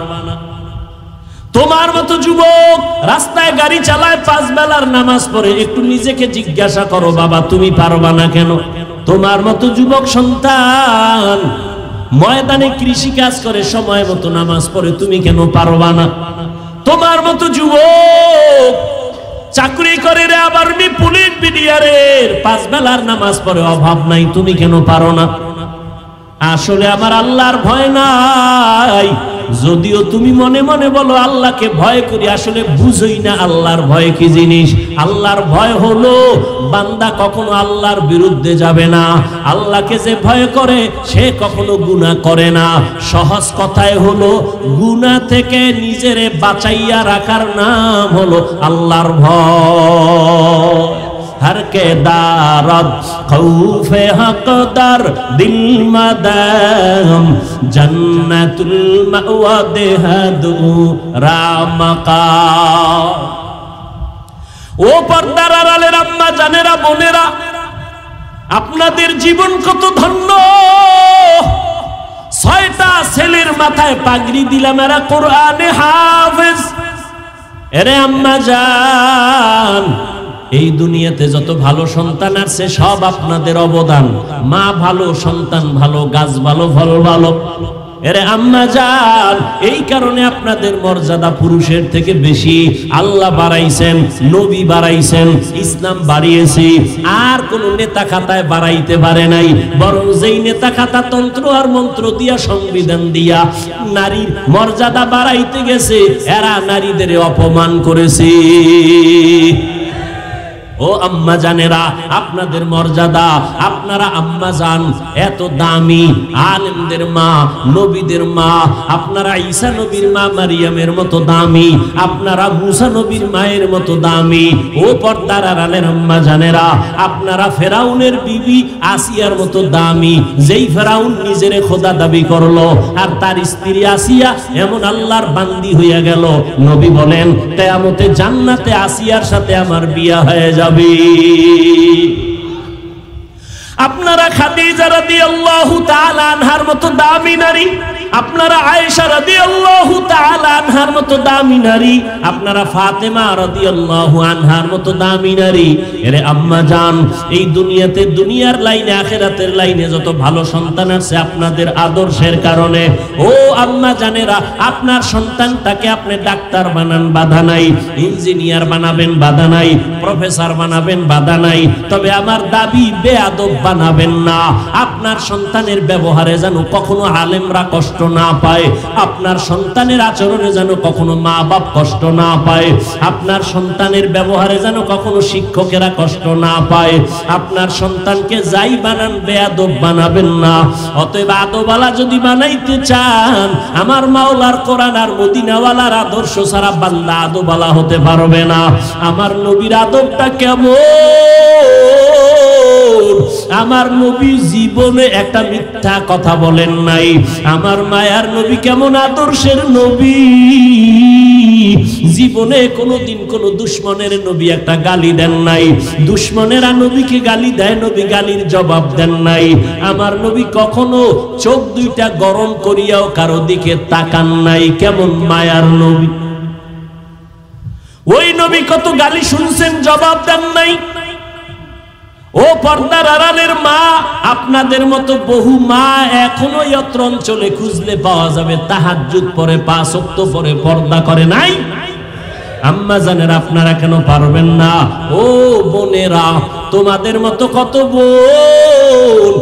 Speaker 1: তোমার মতো যুবক রাস্তায় গাড়ি চালায়, 5 বেলার নামাজ পড়ে। একটু নিজেকে জিজ্ঞাসা করো, বাবা তুমি পারবা না কেন? তোমার মতো যুবক সন্তান ময়দানে কৃষি কাজ করে, সময় মতো নামাজ পড়ে, তুমি কেন পারবা না? তোমার মতো যুবক চাকরি করে রে, আবার পুলিশ বিডিআরের, 5 বেলার নামাজ পড়ে, অভাব নাই, তুমি কেন পারো না? আসলে আমার আল্লাহর ভয় নাই। যদিও তুমি মনে মনে বলো আল্লাহকে ভয় করি, আসলে বুঝই না আল্লাহর ভয় কি জিনিস। আল্লাহর ভয় হলো বান্দা কখনো আল্লাহর বিরুদ্ধে যাবে না। আল্লাহকে যে ভয় করে সে কখনো গুনাহ করে না। সহজ কথায় হলো, গুনাহ থেকে নিজেরে বাঁচাইয়া রাখার নাম হলো আল্লাহর ভয়। हर के दारद खौफे हकदर दिल मदम जन्नतुल मअवा देहदु रामका। ও পর্দার আড়ালের আম্মা জানেরা, বোনেরা, আপনাদের জীবন কত ধন্য। 6টা ছেলের মাথায় পাগড়ি দিলাম, এরা কোরআনে হাফেজ। এরে আম্মা জান, এই দুনিয়াতে যত ভালো সন্তান আছে সব আপনাদের অবদান। মা ভালো, সন্তান ভালো, গাছ ভালো, ফল ভালো। এরে আম্মা জান, এই কারণে আপনাদের মর্যাদা পুরুষের থেকে বেশি আল্লাহ বাড়াইছেন, নবী বাড়াইছেন, ইসলাম বাড়িয়েছে। আর কোন নেতা খাতায় বাড়াইতে পারে নাই, বরং যেই নেতা খাতা তন্ত্র আর মন্ত্র দিয়া, সংবিধান দিয়া নারীর মর্যাদা বাড়াইতে গেছে, এরা নারীদের অপমান করেছে। ও আম্মা জানেরা, আপনাদের মর্যাদা, আপনারা আম্মা জান এত দামি, আলেমদের মা, নবীদের মা, আপনারা ঈসা নবীর মা মারিয়ামের মতো দামি, আপনারা মুসা নবীর মায়ের মতো দামি। ও পর্দার আড়ালের আম্মা জানেরা, আপনারা ফেরাউনের বিবি আসিয়ার মতো দামি। যেই ফেরাউন নিজেরে খোদা দাবি করলো আর তার স্ত্রী আসিয়া এমন আল্লাহর বান্দি হইয়া গেল, নবী বলেন কিয়ামতে জান্নাতে আসিয়ার সাথে আমার বিয়া হয়ে যাবে। আপনারা খাদিজা রাদিয়াল্লাহু তাআলা আনহার মতো দামি নারী, আপনারা আয়েশা রাদিয়াল্লাহু তাআলা আনহার মতো দামি নারী, আপনারা ফাতেমা রাদিয়াল্লাহু আনহার মতো দামি নারী। এরে আম্মা জান, এই দুনিয়াতে, দুনিয়ার লাইনে, আখিরাতের লাইনে যত ভালো সন্তান আছে আপনাদের আদর্শের কারণে। ও আম্মা জানেরা, আপনার সন্তানটাকে আপনি ডাক্তার বানান, বাধা নাই, ইঞ্জিনিয়ার বানাবেন, বাধা নাই, প্রফেসর বানাবেন, বাধা নাই, তবে আমার দাবি বেয়াদব বানাবেন না। আপনার সন্তানের ব্যবহারে যেন কখনো আলেমরা কষ্ট না পায়, আপনার সন্তানের আচরণে যেন কখনো মা বাপ কষ্ট না পায়, আপনার সন্তানের ব্যবহারে যেন কখনো শিক্ষকেরা কষ্ট না পায়। আপনার সন্তানকে যাই বানান, বেয়াদব বানাবেন না। অতএব আদবওয়ালা যদি বানাইতে চান, আমার মাওলার কোরআন আর মদিনাওয়ালার আদর্শ ছাড়া বান্দা আদবওয়ালা হতে পারবে না। আমার নবীর আদবটা কেমন? আমার নবী জীবনে একটা মিথ্যা কথা বলেন নাই। আমার মায়ার নবী কেমন আদর্শের নবী, জীবনে কোনোদিন কোন দুশ্মনের নবী একটা গালি দেন নাই। দুশ্মনেরা নবীকে গালি দেয়, নবী গালির জবাব দেন নাই। আমার নবী কখনো চোখ দুইটা গরম করিয়াও কারো দিকে তাকান নাই। কেমন মায়ার নবী! ওই নবী কত গালি শুনছেন, জবাব দেন নাই। ও পর্দার আড়ালের মা, আপনাদের মতো বহু মা এখনো এত্র অঞ্চলে খুঁজলে পাওয়া যাবে, তাহাজ্জুদ পড়ে, 5 ওয়াক্ত পড়ে, পর্দা করে নাই। আম্মা জানেন, আপনারা কেন পারবেন না? ও বোনেরা, তোমাদের মতো কত বোন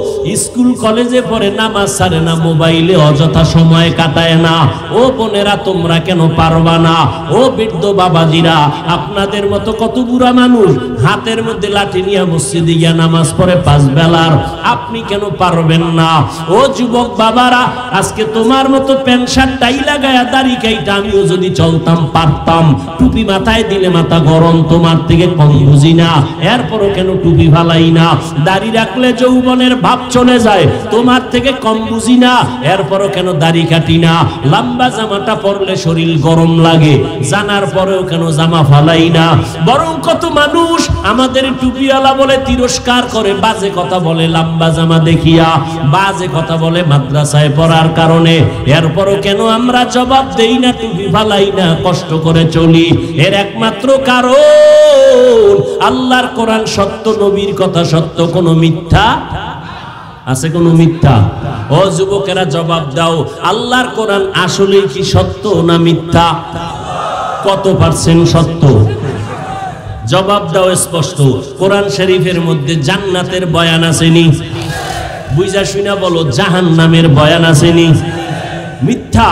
Speaker 1: স্কুল কলেজে পড়ে, নামাজ ছাড়ে না, মোবাইলে অযথা সময় কাটায় না। ও বোনেরা, তোমরা কেন পারবা না? ও বৃদ্ধ বাবাজিরা, আপনাদের মতো কত বুড়া মানুষ হাতের মধ্যে লাঠি নিয়ে মসজিদে গিয়া নামাজ পড়ে 5 বেলার, আপনি কেন পারবেন না? ও যুবক বাবারা, আজকে তোমার মতো প্যান্ট শার্ট টাই লাগায়া, দাড়ি কাইটা আমিও যদি চলতাম পারতাম। টুপি মাথায় দিলে মাথা গরম, তোমার থেকে কম বুঝি না, এরপরও কেন টুপি ফালাই না? দাড়ি রাখলে যৌবনের ভাব চলে যায়, তোমার থেকে কম বুঝি না, এরপরও কেন দাড়ি কাটি না? লম্বা জামাটা পরলে শরীর গরম লাগে, জানার পরেও কেন জামা ফালাই না? বরং কত মানুষ আমাদের টুপিওয়ালা বলে তিরস্কার করে, বাজে কথা বলে লম্বা জামা দেখিয়া, বাজে কথা বলে মাদ্রাসায় পড়ার কারণে, এরপরও কেন আমরা জবাব দেই না, টুপি ফালাই না, কষ্ট করে চলি? এর একমাত্র কারণ আল্লাহর কোরআন সত্য, নবীর কথা সত্য, কোনো মিথ্যা আছে? কোনো মিথ্যা? ও যুবকেরা, জবাব দাও, আল্লাহর কোরআন আসলেই কি সত্য না মিথ্যা? কত পার্সেন্ট সত্য? জবাব দাও স্পষ্ট। কোরআন শরীফের মধ্যে জান্নাতের বয়ান আসেনি? বুঝা শুনা বলো, জাহান্নামের বয়ান আসেনি? মিথ্যা।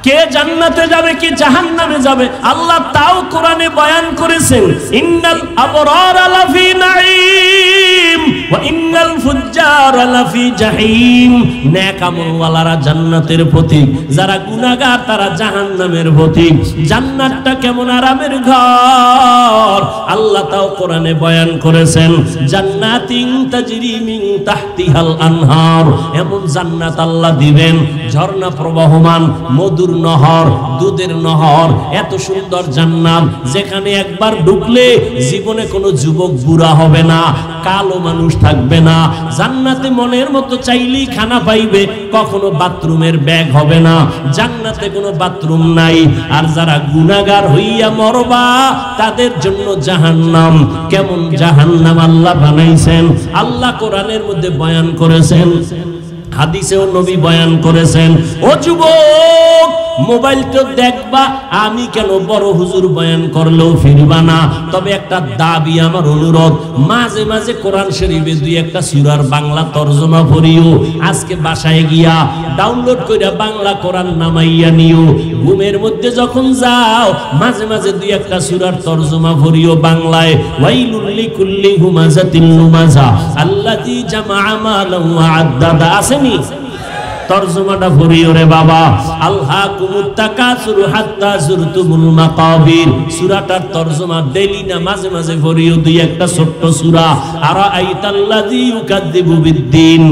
Speaker 1: কে জান্নাতে যাবে, কে জাহান্নামে যাবে, আল্লাহ তাও কোরআনে বয়ান করেছেন। ইন্নাল আবরারা লাফি নাঈম ওয়া ইন্নাল ফুজ্জারা লাফি জাহিম। নেক আমলওয়ালারা জান্নাতের পথিক, যারা গুনাহগার তারা জাহান্নামের পথিক। জান্নাতটা কেমন আরামের ঘর, আল্লাহ তাও কোরআনে বয়ান করেছেন। জান্নাতিন তাজরি মিন তাহতিহাল আনহার, এমন জান্নাত আল্লাহ দিবেন, ঝর্ণা প্রবাহমান, মধুর নহর, দুধের নহর, এত সুন্দর জান্নাত যেখানে একবার ঢুকলে জীবনে কোনো যুবক বুড়া হবে না, কালো মানুষ থাকবে না। জান্নাতে মনের মতো চাইলেই খানা পাইবে, কখনো বাথরুমের ব্যাগ হবে না। জান্নাতে কোনো বাথরুম নাই। আর যারা গুনাহগার হইয়া মরবা, তাদের জন্য জাহান্নাম। কেমন জাহান্নাম আল্লাহ বানাইছেন, আল্লাহ কোরআনের মধ্যে বয়ান করেছেন। হাদিসেও নবী বয়ান করেছেন। ও যুবক, মোবাইল তো দেখবা, আমি কেন বড় হুজুর বয়ান করলেও ফিরবা না। তবে একটা দাবি, আমার অনুরোধ, মাঝে মাঝে কোরআন শরীফে দুই একটা সূরার বাংলা তরজমা পড়িও। আজকে বাসায় গিয়া ডাউনলোড কইরা বাংলা কোরআন নামাইয়া নিও। ঘুমের মধ্যে যখন যাও মাঝে মাঝে দুই একটা সূরার তরজমা পড়িও বাংলায়। ওয়াইলুল লিকুল্লি হুমাযাতিল লুমাযা আল্লাযী জামাআ মালান ওয়া আদ্দাদা। আসেনি তরজমাটা পড়িও রে বাবা। আলহাকুমুত তাকাসুরু হাত্তা যুরতুমুল মাকাবির, সূরাটার তরজমা ডেইলি না মাঝে মাঝে পড়িও দুই একটা ছোট্ট সূরা। আরাআইতাল্লাযী ইউকাযযিবু বিদ্দীন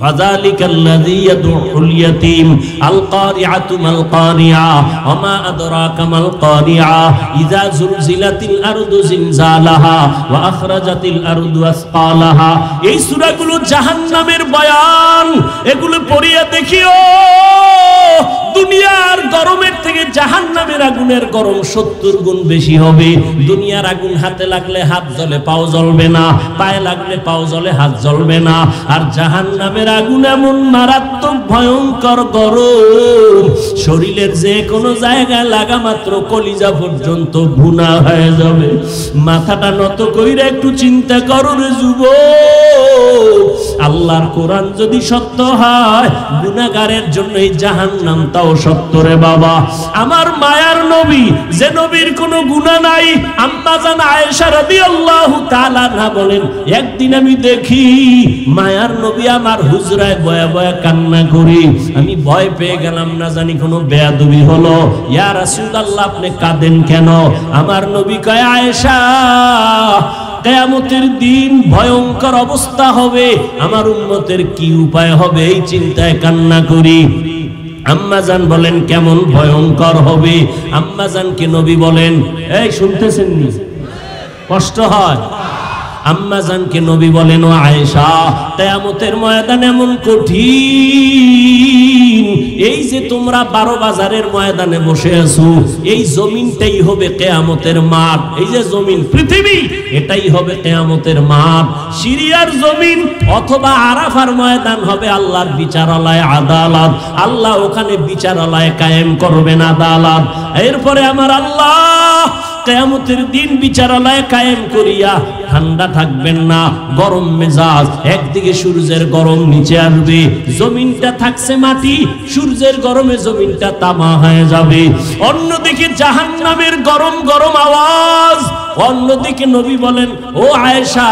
Speaker 1: ফাযালিকাল্লাযী ইয়াদউল ইয়াতীম আল কারিআতু মাল কারিআ ওয়া মা আদরাকা মাল কারিআ ইযা যুলজিলাতিল আরদু জিলজালাহা ওয়া আখরাজাতিল আরদু আসকালাহা। এই সূরাগুলো জাহান্নামের বয়ান, এগুলো পড়িয়া দেখিও। দুনিয়ার গরমের থেকে জাহান্নামের আগুনের গরম 70 গুণ বেশি হবে। দুনিয়ার আগুন হাতে লাগলে হাত জ্বলে, পাও জ্বলবে না, পায়ে লাগলে পাও জ্বলে, হাত জ্বলবে না। আর জাহান্নামের আগুন এমন মারাত্মক ভয়ঙ্কর গরম, শরীরের যে কোনো জায়গায় লাগা মাত্র কলিজা পর্যন্ত ভুনা হয়ে যাবে। মাথাটা নত কইরা একটু চিন্তা করো রে যুবক, আল্লাহর কোরআন যদি সত্য হয়, গুনাহগারের জন্য এই জাহান্নামটাও সত্য রে বাবা। আমার মায়ার নবী, যে নবীর কোনো গুনাহ নাই, আম্মা জান আয়েশা রাদিয়াল্লাহু তাআলা আনহা বলেন, একদিন আমি দেখি মায়ার নবী আমার হুজরায় বয়া বয়া কান্না করি। আমি ভয় পেয়ে গেলাম, না জানি কোনো বেয়াদবি হলো। ইয়া রাসূলুল্লাহ, আপনি কাঁদেন কেন? আমার নবী কয়, আয়েশা, কিয়ামতের দিন ভয়ঙ্কর অবস্থা হবে, আমার উম্মতের কি উপায় হবে এই চিন্তায় কান্না করি। আম্মাজান বলেন, কেমন ভয়ঙ্কর হবে? আম্মাজানকে নবী বলেন, এই শুনতেছেন নি? কষ্ট হয়? আম্মাজানকে নবী বলেন, ও আয়েশা, কিয়ামতের ময়দান এমন কঠিন, এই যে তোমরা 12 বাজারের ময়দানে বসে আছো, এই জমিনটাই হবে কিয়ামতের মাঠ। এই যে জমিন, পৃথিবী, এটাই হবে কিয়ামতের মাঠ। সিরিয়ার জমিন অথবা আরাফার ময়দান হবে আল্লাহর বিচারালয়, আদালত। আল্লাহ ওখানে বিচারালয় কায়েম করবেন, আদালত। এরপরে আমার আল্লাহ কিয়ামতের দিন বিচারালয় কায়েম করিয়া ঠান্ডা থাকবেন না, গরম মেজাজ। একদিকে সূর্যের গরম নিচে আসবে, জমিনটা থাকছে মাটি, সূর্যের গরমে জমিনটা তামা হয়ে যাবে। অন্যদিকে জাহান্নামের গরম গরম আওয়াজ। অন্যদিকে নবী বলেন, ও আয়েশা,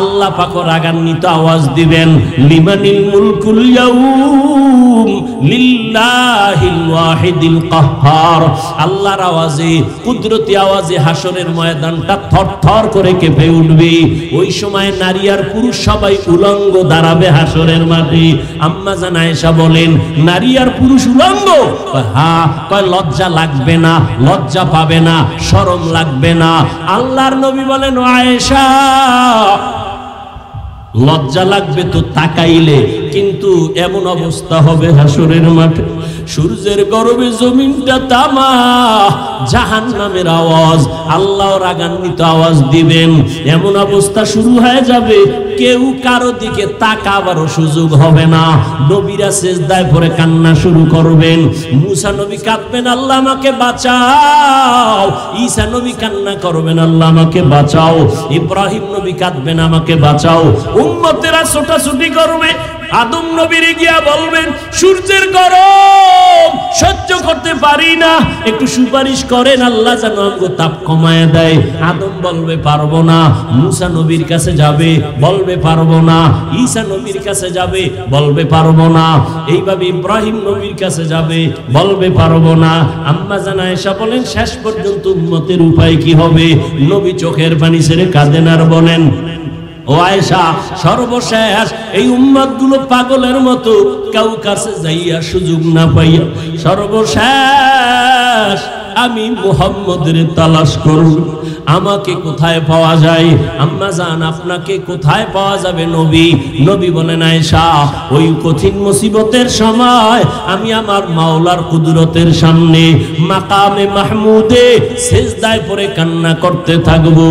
Speaker 1: আল্লাহ পাক রাগান্বিত আওয়াজ দিবেন, লিমানিল মুলকুল ইয়াউম লিল্লাহিল ওয়াহিদিল কাহ্হার। আল্লাহর আওয়াজে, কুদরতি আওয়াজে হাসরের ময়দানটা থরথর করে কেঁপে উঠবে। ওই সময় নারী আর পুরুষ সবাই উলঙ্গ দাঁড়াবে হাসরের মাঠে। আম্মা জান আয়েশা বলেন, নারী আর পুরুষ উলঙ্গ? হ্যাঁ। কয়, লজ্জা লাগবে না? লজ্জা পাবে না? শরম লাগবে না? আল্লাহর নবী বলেন, ও আয়েশা, লজ্জা লাগবে তো তাকাইলে, কিন্তু এমন অবস্থা হবে হাসরের মাঠে, সূর্যের গরমে জমিনটা তামা, জাহান্নামের আওয়াজ, আল্লাহ রাগান্বিত আওয়াজ দিবেন। এমন অবস্থা শুরু হয়ে যাবে, কেউ কারো দিকে তাকাবারও সুযোগ হবে না। নবীরা সিজদায় পড়ে কান্না শুরু করবেন। মুসা নবী কাঁদবেন, আল্লাহ আমাকে বাঁচাও। ঈসা নবী কান্না করবেন, আল্লাহ আমাকে বাঁচাও। ইব্রাহিম নবী কাঁদবেন, আমাকে বাঁচাও। উম্মতেরা ছোটাছুটি করবে। আদম নবীর গিয়া বলবেন, সূর্যের গরম সহ্য করতে পারি না, একটু সুপারিশ করেন, আল্লাহ যেন আমগো তাপ কমায় দেয়। আদম বলবে, পারবো না। মুসা নবীর কাছে যাবে, বলবে পারবো না। ঈসা নবীর কাছে যাবে, বলবে পারবো না। এইভাবে ইব্রাহিম নবীর কাছে যাবে, বলবে পারবো না। আম্মা জান আয়েশা বলেন, শেষ পর্যন্ত উম্মতের উপায় কি হবে? নবী চোখের পানি ছেড়ে কাঁদেন আর বলেন, ও আয়েশা, সর্বশেষ এই উম্মতগুলো পাগলের মতো কাউ কাছে যাইয়া সুযোগ না পাইয়া, সর্বশেষ আমি মুহাম্মদের তালাশ করব। আমাকে কোথায় পাওয়া যায়? আম্মা জান আপনাকে কোথায় পাওয়া যাবে নবী? নবী বলেন আয়েশা ওই কঠিন মুসিবতের সময় আমি আমার মাওলার কুদরতের সামনে মাকামে মাহমুদে সিজদায় পড়ে কান্না করতে থাকবো।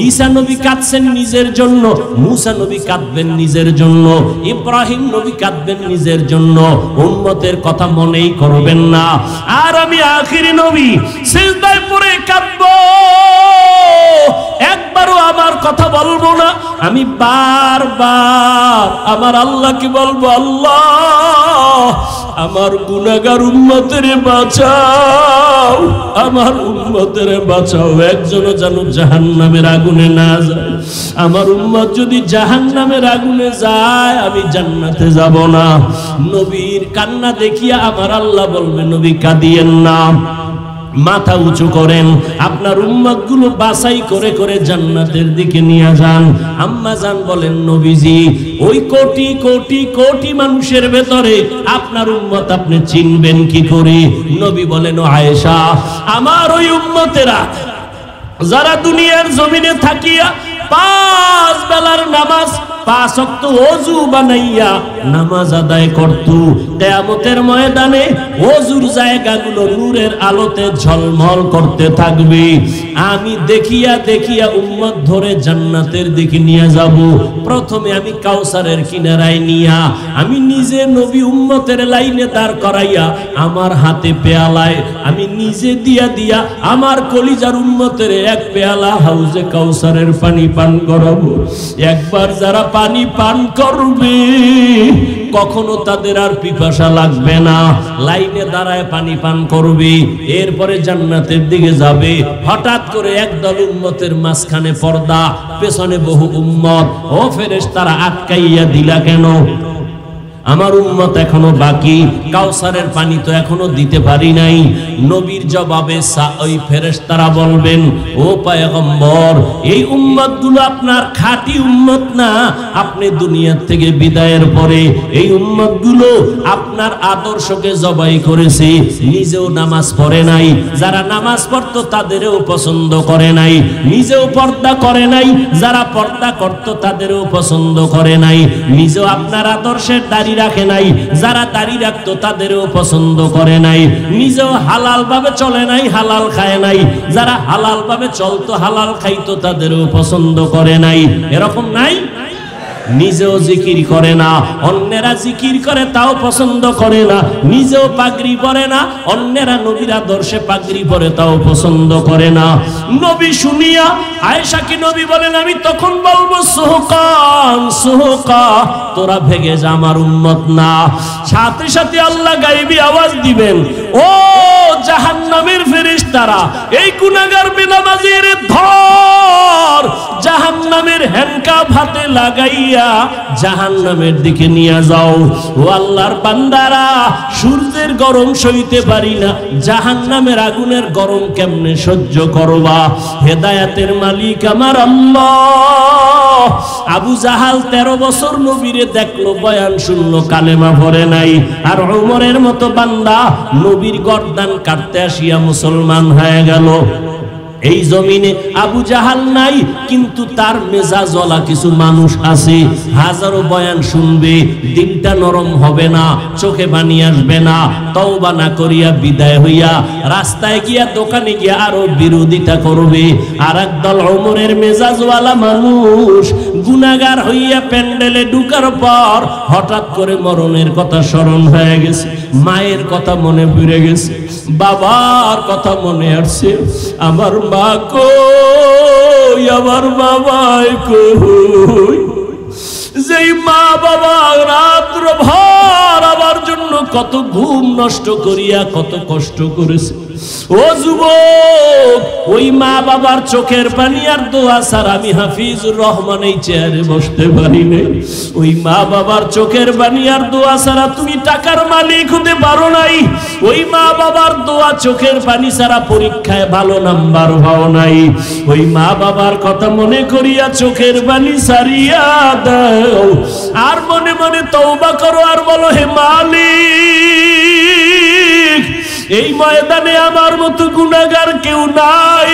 Speaker 1: ঈসা নবী কাঁদছেন নিজের জন্য, মুসা নবী কাঁদবেন নিজের জন্য, ইব্রাহিম নবী কাঁদবেন নিজের জন্য, উম্মতের কথা মনেই করবেন না। আর আমি আখিরি নবী সিজদায় পড়ে কাঁদবো, একবারও আমার কথা বলবো না। আমি বারবার আমার আল্লাহকে বলবো, আল্লাহ আমার গুনাহগার উম্মতের বাঁচাও, আমার উম্মতের বাঁচাও, একজনও যেন জাহান্নামের আগুনে না যায়। আমার উম্মত যদি জাহান্নামের আগুনে যায় আমি জান্নাতে যাব না। নবীর কান্না দেখিয়া আমার আল্লাহ বলবে নবী কাঁদিয়েন না, মাথা উঁচু করেন, আপনার উম্মতগুলো বাছাই করে করে জান্নাতের দিকে নিয়ে যান। আম্মা জান বলেন নবীজি ওই কোটি কোটি কোটি মানুষের ভেতরে আপনার উম্মত আপনি চিনবেন কি করে? নবী বলেন ও আয়েশা আমার ওই উম্মতেরা যারা দুনিয়ার জমিনে থাকিয়া 5 বেলার নামাজ 5 ওয়াক্ত ওযু বানাইয়া নামাজ আদায় করত, কিয়ামতের ময়দানে ওযুর জায়গাগুলো নূরের আলোতে ঝলমল করতে থাকবে। আমি দেখিয়া দেখিয়া উম্মত ধরে জান্নাতের দিকে নিয়ে যাব। প্রথমে আমি কাউসারের কিনারায় নিয়া আমি নিজে নবী উম্মতের লাইনে দাঁড় করাইয়া আমার হাতে পেয়ালায় আমি নিজে দিয়া দিয়া আমার কলিজার উম্মতের এক পেয়ালা হাউজে কাউসারের পানি পান করাবো। একবার যারা পানি পান করবে কখনো তাদের আর পিপাসা লাগবে না, লাইনে দাঁড়ায় পানি পান করবে, এরপরে জান্নাতের দিকে যাবে। হঠাৎ করে একদল উম্মতের মাঝখানে পর্দা, পেছনে বহু উম্মত। ও ফেরেশতারা আটকাইয়া দিলা কেন? আমার উম্মত এখনো বাকি, কাউসারের পানি তো এখনো দিতে পারি নাই। নবীর জবাবে ওই ফেরেশতারা বলবেন ও পয়গম্বর এই উম্মতগুলো আপনার খাঁটি উম্মত না। আপনি দুনিয়া থেকে বিদায়ের পরে এই উম্মতগুলো আপনার আদর্শকে জবাই করেছে, নিজেও নামাজ পড়ে নাই, যারা নামাজ পড়তো তাদেরও পছন্দ করে নাই, নিজেও পর্দা করে নাই, যারা পর্দা করতো তাদেরও পছন্দ করে নাই, নিজেও আপনার আদর্শের দাঁড়িয়ে রাখে নাই, যারা দাড়ি রাখতো তাদেরও পছন্দ করে নাই, নিজেও হালাল ভাবে চলে নাই, হালাল খায় নাই, যারা হালাল ভাবে চলতো হালাল খাইতো তাদেরও পছন্দ করে নাই। এরকম নাই? নিজেও জিকির করে না, অন্যেরা জিকির করে তাও পছন্দ করে না, নিজেও পাগড়ি পরে না, অন্যেরা নবীর আদর্শে পাগড়ি পরে তাও পছন্দ করে না। নবী শুনিয়া আয়েশাকে নবী বলেন আমি তখন বলবো সুহকান সুহকা, তোরা ভেগে যা, আমার উম্মত না। সাথে সাথে আল্লাহ গায়েবী আওয়াজ দিবেন ও জাহান্নামের ফেরেশতারা এই গুনাহগার বেনামাজীর ধর, জাহান্নামের হ্যান্ডকাপ হাতে লাগাইয়া জাহান্নামের দিকে নিয়ে যাও। ও আল্লাহর বান্দারা সূর্যের গরম সইতে পারি না, জাহান্নামের আগুনের গরম কেমনে সহ্য করবা? হেদায়েতের মালিক আমার আল্লাহ। আবু জাহাল 13 বছর নবীরে দেখলো, বয়ান শুনলো, কালেমা পড়ে নাই। আর ওমরের মতো বান্দা নবীর গর্দান কাটতে আসিয়া মুসলমান হয়ে গেল। এই জমিনে আবু জাহাল নাই, কিন্তু তার মেজাজওয়ালা কিছু মানুষ আছে, হাজারো বয়ান শুনবে, দিনটা নরম হবে না, চোখে পানি আসবে না, তওবা না করিয়া বিদায় হইয়া রাস্তায় গিয়া দোকানে গিয়া আরো বিরোধিতা করবে। আর একদল ওমরের মেজাজওয়ালা মানুষ গুনাহগার হইয়া প্যান্ডেলে ঢুকার পর হঠাৎ করে মরণের কথা স্মরণ হয়ে গেছে, মায়ের কথা মনে পড়ে গেছে, বাবার কথা মনে আসছে, আমার মা কই, আমার বাবাই কই। যেই মা বাবা রাত্র ভর আমার জন্য কত ঘুম নষ্ট করিয়া কত কষ্ট করেছে। ও যুবক, ওই মা বাবার চোখের পানি আর দোয়া ছাড়া আমি হাফিজুর রহমান এই চেয়ারে বসতে পারি নাই। ওই মা বাবার চোখের পানি আর দোয়া ছাড়া তুমি টাকার মালিক হতে পারো নাই। ওই মা বাবার দোয়া চোখের পানি ছাড়া পরীক্ষায় ভালো নাম্বার পাও নাই। ওই মা বাবার কথা মনে করিয়া চোখের পানি ছাড়িয়া দাও, আর মনে মনে তওবা করো, আর বলো হে মালিক এই ময়দানে আমার মতো গুনাহগার কেউ নাই,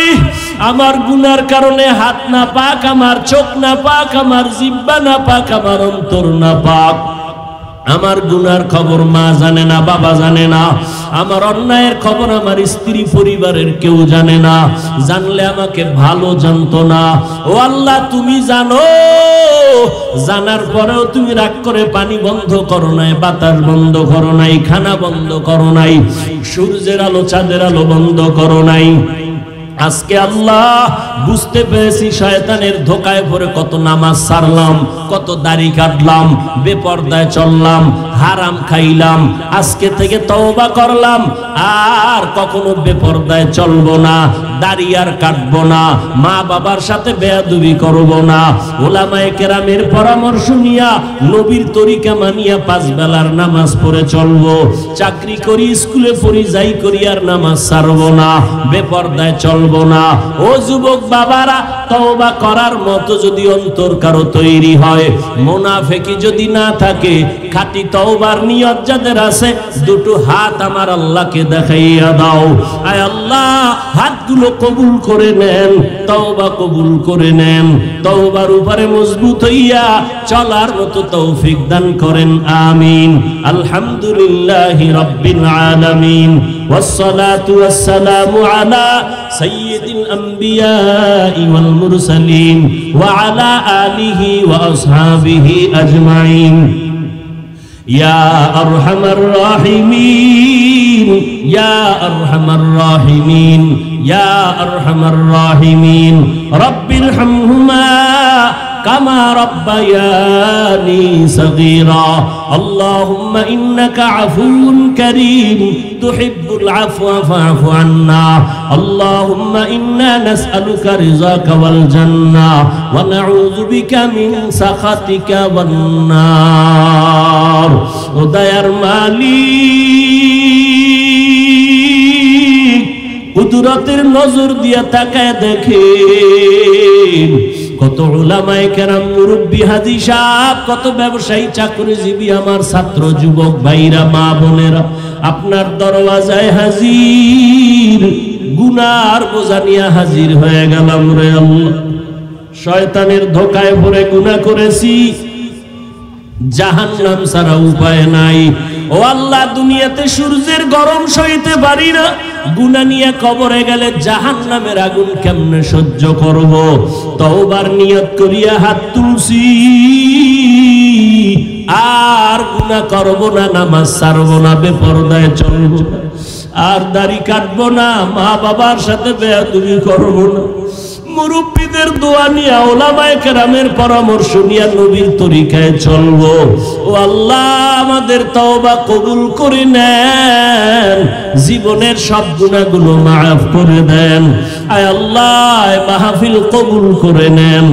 Speaker 1: আমার গুনার কারণে হাত না পাক, আমার চোখ না পাক, আমার জিহ্বা না পাক, আমার অন্তর না পাক। আমার গুনার খবর মা জানে না, বাবা জানে না। আমার অন্যায়ের খবর আমার স্ত্রী পরিবারের কেউ জানে না। জানলে আমাকে ভালো জানতো না। ও আল্লাহ, তুমি জানো, জানার পরেও তুমি রাগ করে পানি বন্ধ করো নাই, বাতাস বন্ধ করো নাই, খানা বন্ধ করো নাই, সূর্যের আলো চাঁদের আলো বন্ধ করো নাই। আজকে আল্লাহ বুঝতে পেরেছি শয়তানের ধোকায় পড়ে কত নামাজ ছাড়লাম, কত দাড়ি কাটলাম, বেপরদায় চললাম, হারাম খাইলাম। আজকে থেকে তওবা করলাম, আর কখনো বেপরদায় চলবো না, দাড়ি আর কাটবো না, মা বাবার সাথে বেয়াদবি করবো না। ওলামায়ে কেরামের পরামর্শ নিয়া নবীর তরিকা মানিয়া 5 বেলার নামাজ পড়ে চলবো। চাকরি করি, স্কুলে পড়ি, যাই করি, আর নামাজ ছাড়বো না, বেপরদায় চলবো না। ও যুবক বাবারা, তওবা করার মতো যদি অন্তর কারো তৈরি হয়, মুনাফিকি যদি না থাকে, খাঁটি তওবার নিয়ত যাদের আছে, দুটো হাত আমার আল্লাহকে দেখাইয়া দাও। আয় আল্লাহ, হাতগুলো কবুল করে নেন, তওবা কবুল করে নেন, তওবার উপরে মজবুত হইয়া চলার মতো তৌফিক দান করেন। আমিন। আলহামদুলিল্লাহি রাব্বিল আলামিন, ওয়াসসালাতু ওয়াসসালামু আলা সাইয়্যিদিল আমবিয়াই ওয়াল মুরসালিন ওয়া আলা আলিহি ওয়া আসহাবিহি আজমাইন। ইয়া আরহামার রাহিমিন, ইয়া আরহামার রাহিমিন, ইয়া আরহামার রাহিমিন। রব্বির হামহুমা কামা রব্বায়ানি সগীরা। আল্লাহুম্মা ইন্নাকা আফুউন কারীম তুহিব্বুল আফওয়া ফা'ফু আন্না। আল্লাহুম্মা ইন্না নাসআলুকা রিযাকা ওয়াল জান্নাহ ওয়া নাউযু বিকা মিন সাখাতিকা ওয়ান নার। ও দয়ার মালিক, কুদরতের নজর দিয়া তাকায় দেখেন কত উলামায়ে কেরাম, মুরব্বী, হাজী সাহেব, কত ব্যবসায়ী, চাকরিজীবী, আমার ছাত্র যুবক ভাইরা, মা বোনেরা আপনার দরওয়াজায় হাজির, গুনার বোঝা নিয়ে হাজির হয়ে গেলাম রে আল্লাহ। শয়তানের ধোকায় পড়ে গুনাহ করেছি, জাহান্নাম ছাড়া উপায় নাই। ও আল্লাহ, দুনিয়াতে সূর্যের গরম সইতে পারি না, গুনাহ নিয়ে কবরে গেলে জাহান্নামের আগুন কেমনে সহ্য করব? তওবার নিয়ত করিয়া হাত তুলছি, আর গুনাহ করব না, নামাজ ছাড়ব না, বেপরদায় চলব না, আর দাড়ি কাটবো না, মা বাবার সাথে বেয়াদবি করব না। মুরব্বীদের দোয়া নিয়া, ওলামায়ে কেরামের পরামর্শ নিয়া নবীর তরিকায় চলবো। ও আল্লাহ, আমাদের তওবা কবুল করে নেন, জীবনের সব গুনাহগুলো মাফ করে দেন। আয় আল্লাহ, মাহফিল কবুল করে নেন।